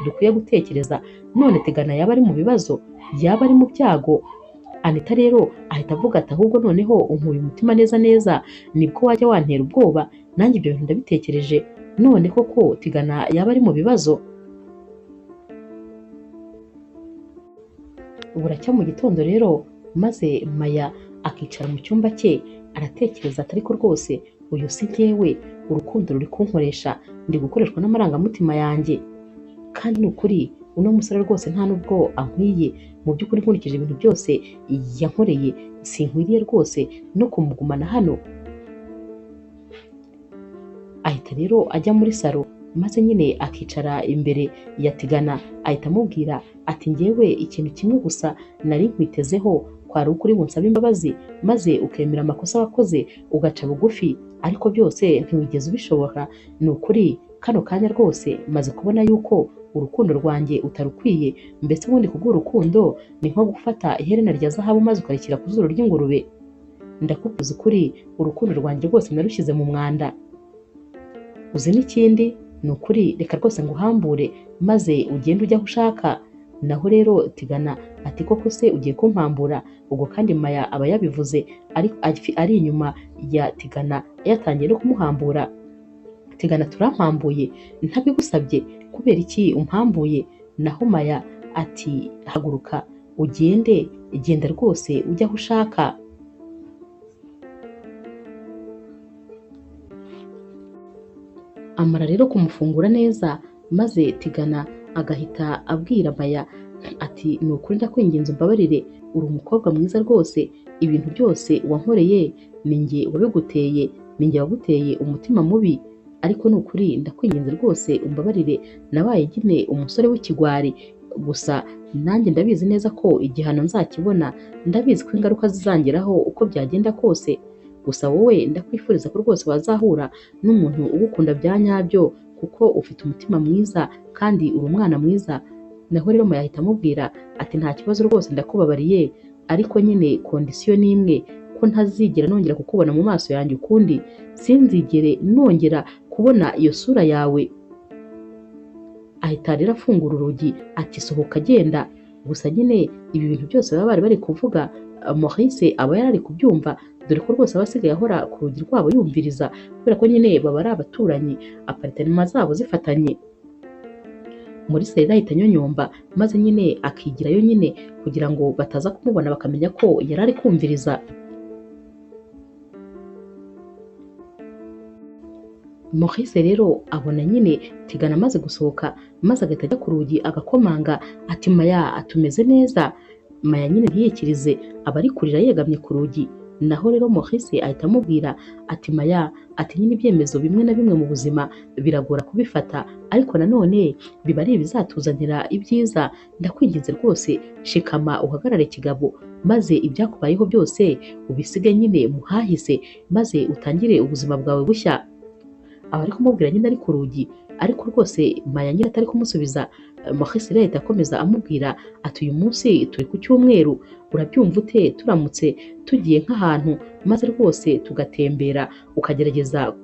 dukwiye gutekereza. None Tigana yaba ari mu bibazo, yaba ari mu byago. Anita rero ahita avuga ati ahubwo noneho unkuye umutima neza neza, nibwo wajya wantera ubwoba. Nanjye ibyo bintu ndabitekereje, none koko Tigana yaba ari mu bibazo. Buracya mu gitondo rero, maze Maya akicara mu cyumba cye aratekereza ati ariko rwose uyu si jyewe, urukundo ruri kunkoresha, ndi gukoreshwa n'amarangamutima yanjye. Kandi ni ukuri uno musore rwose nta nubwo ankwiye, mu by'ukuri nkurikije ibintu byose yankoreye, sinkwiriye rwose no kumugumana hano. Ahita rero ajya muri salo, maze nyine akicara imbere ya Tigana, ahita amubwira ati njyewe ikintu kimwe gusa nari nkwitezeho, kwari ukuri bunsaba imbabazi maze ukemera amakosa wakoze ugaca bugufi, ariko byose ntiwigeze ubishobora. Ni ukuri kano kanya rwose maze kubona yuko urukundo rwanjye utarukwiye, mbese ubundi kubw'urukundo ni nko gufata iherena rya zahabu maze ukarishyira ku zuru ry'ingurube. Ndakubwiza ukuri urukundo rwanjye rwose narushyize mu mwanda. Uzi n'ikindi, ni ukuri reka rwose nguhambure maze ugende ujya aho ushaka. Naho rero Tigana ati koko se ugiye kumpambura? Ubwo kandi Maya aba yabivuze ari inyuma ya Tigana yatangiye no kumuhambura. Tigana turampambuye ntabigusabye, kubera iki umpambuye? Naho Maya ati haguruka ugende, genda rwose ujya aho ushaka. Amara rero kumufungura neza, maze Tigana agahita abwira Maya ati ni ukuri ndakwinginze umbabarire, uri umukobwa mwiza rwose, ibintu byose wankoreye ni njye wabiguteye, ni njye waguteye umutima mubi, ariko ni ukuri ndakwinginze rwose umbabarire, nabaye nyine umusore w'ikigwari, gusa nanjye ndabizi neza ko igihano nzakibona, ndabizi ko ingaruka zizangeraho uko byagenda kose, gusa wowe ndakwifuriza ko rwose wazahura n'umuntu ugukunda bya nyabyo, kuko ufite umutima mwiza kandi uri umwana mwiza. Naho rero Maya ahita amubwira ati nta kibazo rwose ndakubabariye, ariko nyine kondisiyo ni imwe, ko ntazigera nongera kukubona mu maso yanjye ukundi, sinzigere nongera kubona iyo sura yawe. Ahita rero afungura urugi ati sohoka genda. Gusa nyine ibi bintu byose baba bari kuvuga Maurice aba yari ari kubyumva, dore ko rwose aba asigaye ahora ku rugi rwabo yumviriza, kubera ko nyine baba ari abaturanyi, aparitema zabo zifatanye. Maurice rero ahita anyonyomba maze nyine akigirayo nyine kugira ngo bataza kumubona bakamenya ko yari ari kumviriza. Maurice rero abona nyine Tigana amaze gusohoka, maze agahita ajya ku rugi agakomanga ati Maya atumeze neza. Maya nyine ntiyikirize, aba ari kurira yegamye ku rugi. Naho rero Maurice ahita amubwira ati Maya ati nyine ibyemezo bimwe na bimwe mu buzima biragora kubifata, ariko nanone biba ari ibizatuzanira ibyiza. Ndakwinginze rwose shikama uhagarare kigabo, maze ibyakubayeho byose ubisige nyine muhahise, maze utangire ubuzima bwawe bushya. Aba ari kumubwira nyine ari ku rugi, ariko rwose Maya nyine atari kumusubiza. Maurice rero ahita akomeza amubwira ati uyu munsi turi ku cyumweru, urabyumva ute turamutse tugiye nk'ahantu maze rwose tugatembera, ukagerageza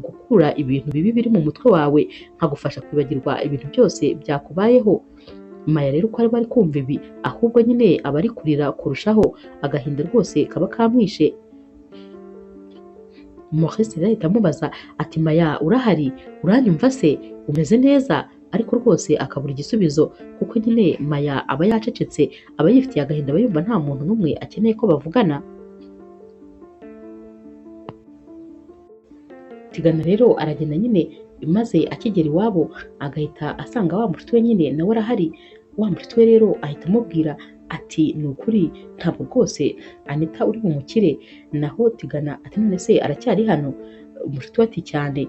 gukura ibintu bibi biri mu mutwe wawe, nkagufasha kwibagirwa ibintu byose byakubayeho. Maya rero uko ari kumva ibi, ahubwo nyine aba ari kurira kurushaho, agahinda rwose kaba kamwishe. Maurice rero ahita amubaza ati Maya urahari, uranyumva se, umeze neza? Ariko rwose akabura igisubizo, kuko nyine Maya aba yacecetse, aba yifitiye agahinda, aba yumva nta muntu n'umwe akeneye ko bavugana. Tigana rero aragenda nyine, maze akigera iwabo agahita asanga wa mushuti we nyine nawe arahari. Wa mushuti we rero ahita amubwira ati ni ukuri ntabwo rwose Anita uri bumukire. Naho Tigana ati none se aracyari hano? Umushuti we ati cyane.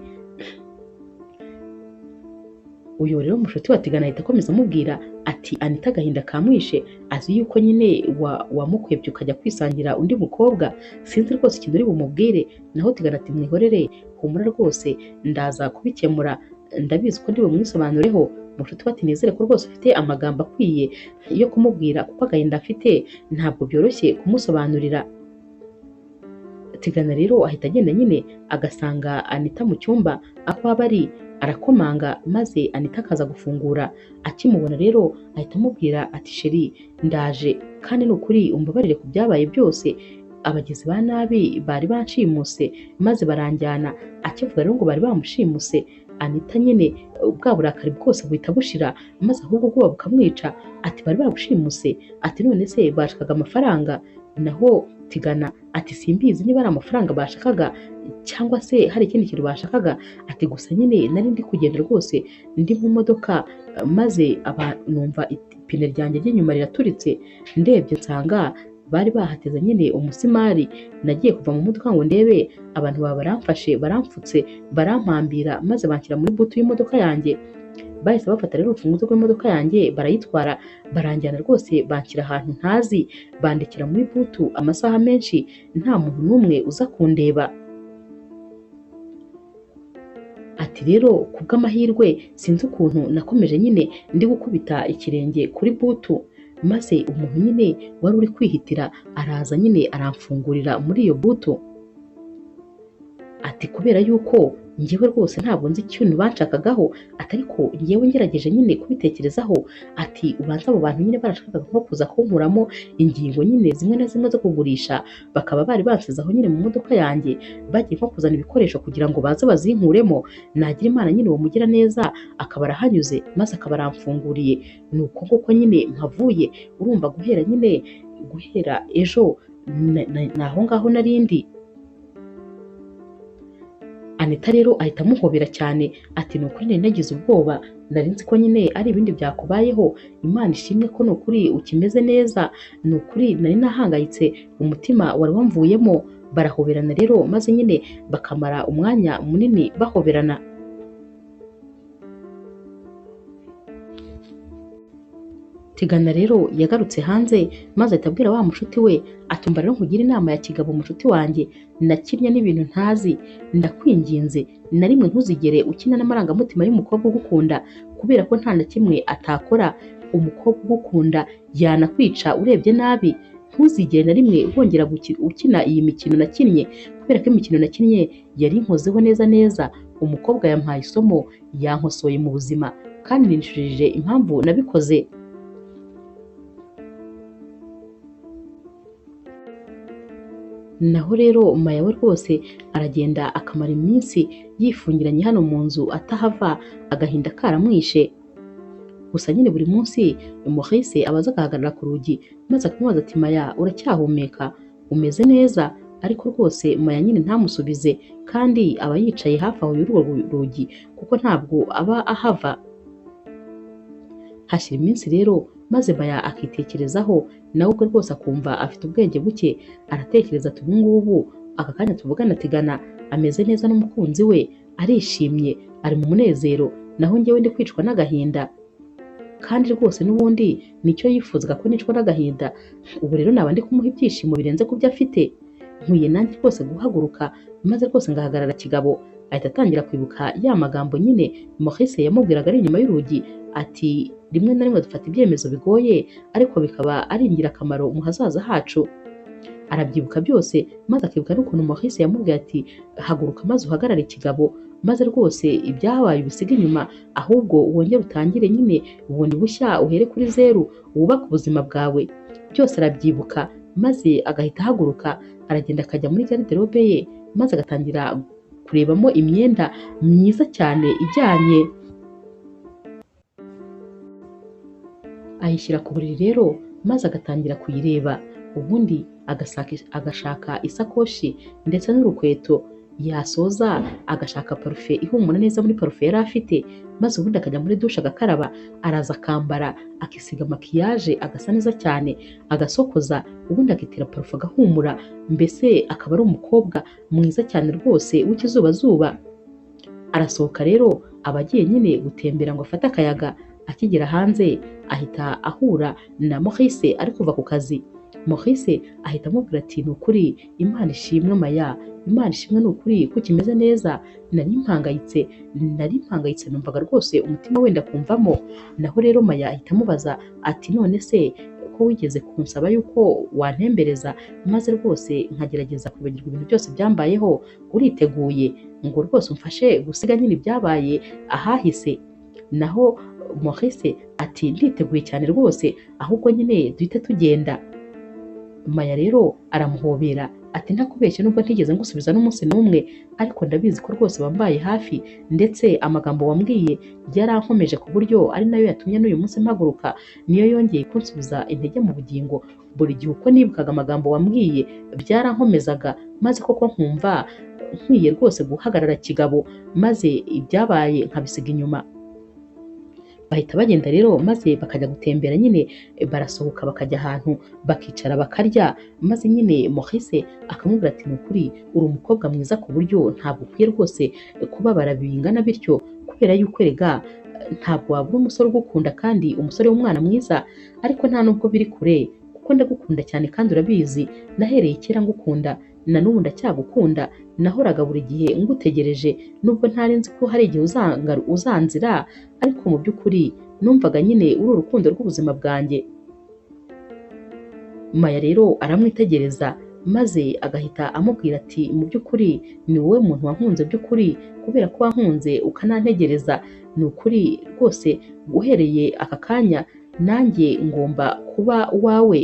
Uyu rero umushuti wa Tigana ahita akomeza amubwira ati Anita agahinda kamwishe, azi yuko nyine wamukwebye ukajya kwisangira undi mukobwa, sinzi rwose ikintu uri bumubwire. Naho Tigana ati mwihorere, humura rwose ndaza kubikemura, ndabizi ko ndi bumwisobanureho. Umushuti we ati nizere ko rwose ufite amagambo akwiye yo kumubwira, kuko agahinda afite ntabwo byoroshye kumusobanurira. Tigana rero ahita agenda nyine agasanga Anita mu cyumba aho aba ari, arakomanga maze Anita akaza gufungura. Akimubona rero ahita amubwira ati sheri ndaje, kandi ni ukuri umbabarire ku byabaye byose, abagizi ba nabi bari banshimuse maze baranjyana. Akivuga rero ngo bari bamushimuse, Anita nyine bwa burakari bwose buhita bushira, maze ahubwo ubwoba bukamwica. Ati bari babushimuse? Ati none se bashakaga amafaranga? Naho Tigana ati simbizi niba ari amafaranga bashakaga cyangwa se hari ikindi kintu bashakaga. Ati gusa nyine nari ndi kugenda rwose ndi mu modoka, maze numva ipine ryanjye ry'inyuma riraturitse, ndebye nsanga bari bahateze nyine umusimari. Nagiye kuva mu modoka ngo ndebe, abantu baba baramfashe, baramfutse, barampambira maze banshyira muri butu y'imodoka yanjye. Bahise bafata rero urufunguzo rw'imodoka yanjye barayitwara, baranjyana rwose banshyira ahantu ntazi, bandekera muri butu amasaha menshi nta muntu n'umwe uza kundeba. Ati rero kubw'amahirwe sinzi ukuntu nakomeje nyine ndi gukubita ikirenge kuri butu, maze umuntu nyine wari uri kwihitira araza nyine aramfungurira muri iyo butu. Ati kubera yuko njyewe rwose ntabwo nzi ikintu banshakagaho, ariko njyewe ngerageje nyine kubitekerezaho, ati ubanza abo bantu nyine barashakaga nko kuza kunkuramo ingingo nyine zimwe na zimwe zo kugurisha, bakaba bari bansizeho nyine mu modoka yanjye, bagiye nko kuzana ibikoresho kugira ngo baze bazinkuremo. Nagira Imana nyine uwo mugira neza akaba arahanyuze maze akaba aramfunguriye. Ni uko nguko nyine mpavuye, urumva guhera ejo naho ngaho narindi. Anita rero ahita amuhobera cyane ati ni ukuri nari nagize ubwoba, nari nzi ko nyine ari ibindi byakubayeho, Imana ishimwe ko ni ukuri ukimeze neza, ni ukuri nari nahangayitse, umutima wari wamvuyemo. Barahoberana rero maze nyine bakamara umwanya munini bahoberana. Tigana rero yagarutse hanze maze ahita abwira wa mushuti we ati umva rero nkugira inama ya kigabo mushuti wanjye, nakimye n'ibintu ntazi, ndakwinginze na rimwe ntuzigere ukina n'amarangamutima y'umukobwa ugukunda, kubera ko nta na kimwe atakora. Umukobwa ugukunda yanakwica urebye nabi. Ntuzigere na rimwe wongera ukina iyi mikino nakinnye, kubera ko imikino nakinnye yari inkozeho neza neza. Umukobwa yampaye isomo, yankosoye mu buzima kandi ninshurije impamvu nabikoze. Naho rero Maya we rwose aragenda akamara iminsi yifungiranye hano mu nzu atahava, agahinda karamwishe. Gusa nyine buri munsi Maurice abaza agahagarara ku rugi maze akamubaza ati Maya uracyahumeka, umeze neza? Ariko rwose Maya nyine ntamusubize, kandi aba yicaye hafi aho y'urwo rugi kuko ntabwo aba ahava. Hashira iminsi rero maze Maya akitekerezaho, nawe ubwo rwose akumva afite ubwenge buke. Aratekereza ati ubu ngubu aka kanya tuvugana Tigana ameze neza n'umukunzi we, arishimye, ari mu munezero, naho njyewe ndi kwicwa n'agahinda. Kandi rwose n'ubundi nicyo yifuzaga ko nicwa n'agahinda. Ubu rero naba ndi kumuha ibyishimo birenze ku byo afite. Nkwiye nanjye rwose guhaguruka maze rwose ngahagarara kigabo. Ahita atangira kwibuka ya magambo nyine Maurice yamubwiraga ari inyuma y'urugi ati rimwe na rimwe dufata ibyemezo bigoye ariko bikaba ari ingirakamaro mu hazaza hacu. Arabyibuka byose maze akibuka n'ukuntu Maurice yamubwiye ati haguruka maze uhagarare kigabo, maze rwose ibyabaye ubisiga inyuma, ahubwo wongere utangire nyine bundi bushya, uhere kuri zeru, wubake ubuzima bwawe. Byose arabyibuka maze agahita ahaguruka, aragenda akajya muri garderobe ye maze agatangira kurebamo imyenda myiza cyane ijyanye. Ayishyira ku buriri rero maze agatangira kuyireba, ubundi agashaka isakoshi ndetse n'urukweto, yasoza agashaka parufe ihumura neza muri parufe yari afite, maze ubundi akajya muri dushe agakaraba, araza akambara, akisiga makiyaje agasa neza cyane, agasokoza, ubundi akitira parufe agahumura, mbese akaba ari umukobwa mwiza cyane rwose w'ikizubazuba. Arasohoka rero aba agiye nyine gutembera ngo afate akayaga. Akigera hanze ahita ahura na Maurice ari kuva ku kazi. Maurice ahita amubwira ati ni ukuri Imana ishimwe Maya, Imana ishimwe ni ukuri ko kimeze neza, nari mpangayitse numvaga rwose umutima wenda kumvamo. Naho rero Maya ahita amubaza ati none se ko wigeze kunsaba yuko wantembereza maze rwose nkagerageza kwibagirwa ibintu byose byambayeho, uriteguye ngo rwose umfashe gusiga nyine ibyabaye ahahise? Naho Maurice ati nditeguye cyane rwose, ahubwo nyine duhite tugenda. Maya rero aramuhobera ati ntakubeshye nubwo ntigeze ngusubiza n'umunsi n'umwe, ariko ndabizi ko rwose wambaye hafi, ndetse amagambo wambwiye yarankomeje ku buryo ari nayo yatumye n'uyu munsi mpaguruka, niyo yongeye kunsubiza intege mu bugingo. Buri gihe uko nibukaga amagambo wambwiye byarankomezaga, maze koko nkumva nkwiye rwose guhagarara kigabo, maze ibyabaye nkabisiga inyuma. bahita bagenda rero maze bakajya gutembera nyine, barasohoka bakajya ahantu bakicara bakarya, maze nyine Maurice akamubwira ati ni ukuri uri umukobwa mwiza ku buryo ntabwo ukwiye rwose kubabara bingana bityo, kubera yuko erega ntabwo wabura umusore ugukunda kandi umusore w'umwana mwiza, ariko nta nubwo biri kure kuko ndagukunda cyane kandi urabizi, nahereye kera ngukunda na n'ubu ndacyagukunda, nahoraga buri gihe ngutegereje nubwo ntari nzi ko hari igihe uzanzira, ariko mu by'ukuri numvaga nyine uri urukundo rw'ubuzima bwanjye. Maya rero aramwitegereza maze agahita amubwira ati mu by'ukuri ni wowe muntu wankunze by'ukuri, kubera ko wankunze ukanantegereza, ni ukuri rwose uhereye aka kanya nanjye ngomba kuba uwawe.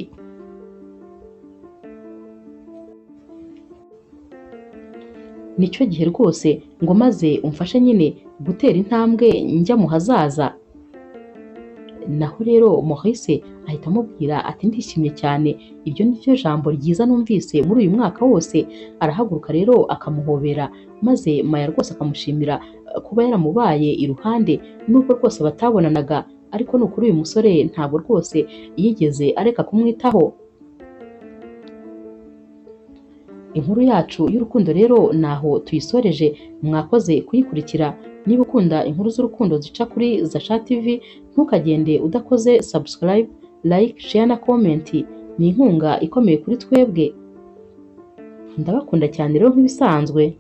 Nicyo gihe rwose ngo maze umfashe nyine gutera intambwe njya mu hazaza. Naho rero Maurice ahita amubwira ati ndishimye cyane, iryo ni ryo jambo ryiza numvise muri uyu mwaka wose. Arahaguruka rero akamuhobera, maze Maya rwose akamushimira kuba yaramubaye iruhande nubwo rwose batabonanaga, ariko ni ukuri uyu musore ntabwo rwose yigeze areka kumwitaho. Inkuru yacu y'urukundo rero naho tuyisoreje, mwakoze kuyikurikira. Niba ukunda inkuru z'urukundo zica kuri Zasha TV, ntukagende udakoze subscribe, like, share na comment. Ni inkunga ikomeye kuri twebwe. Ndabakunda cyane rero nk'ibisanzwe.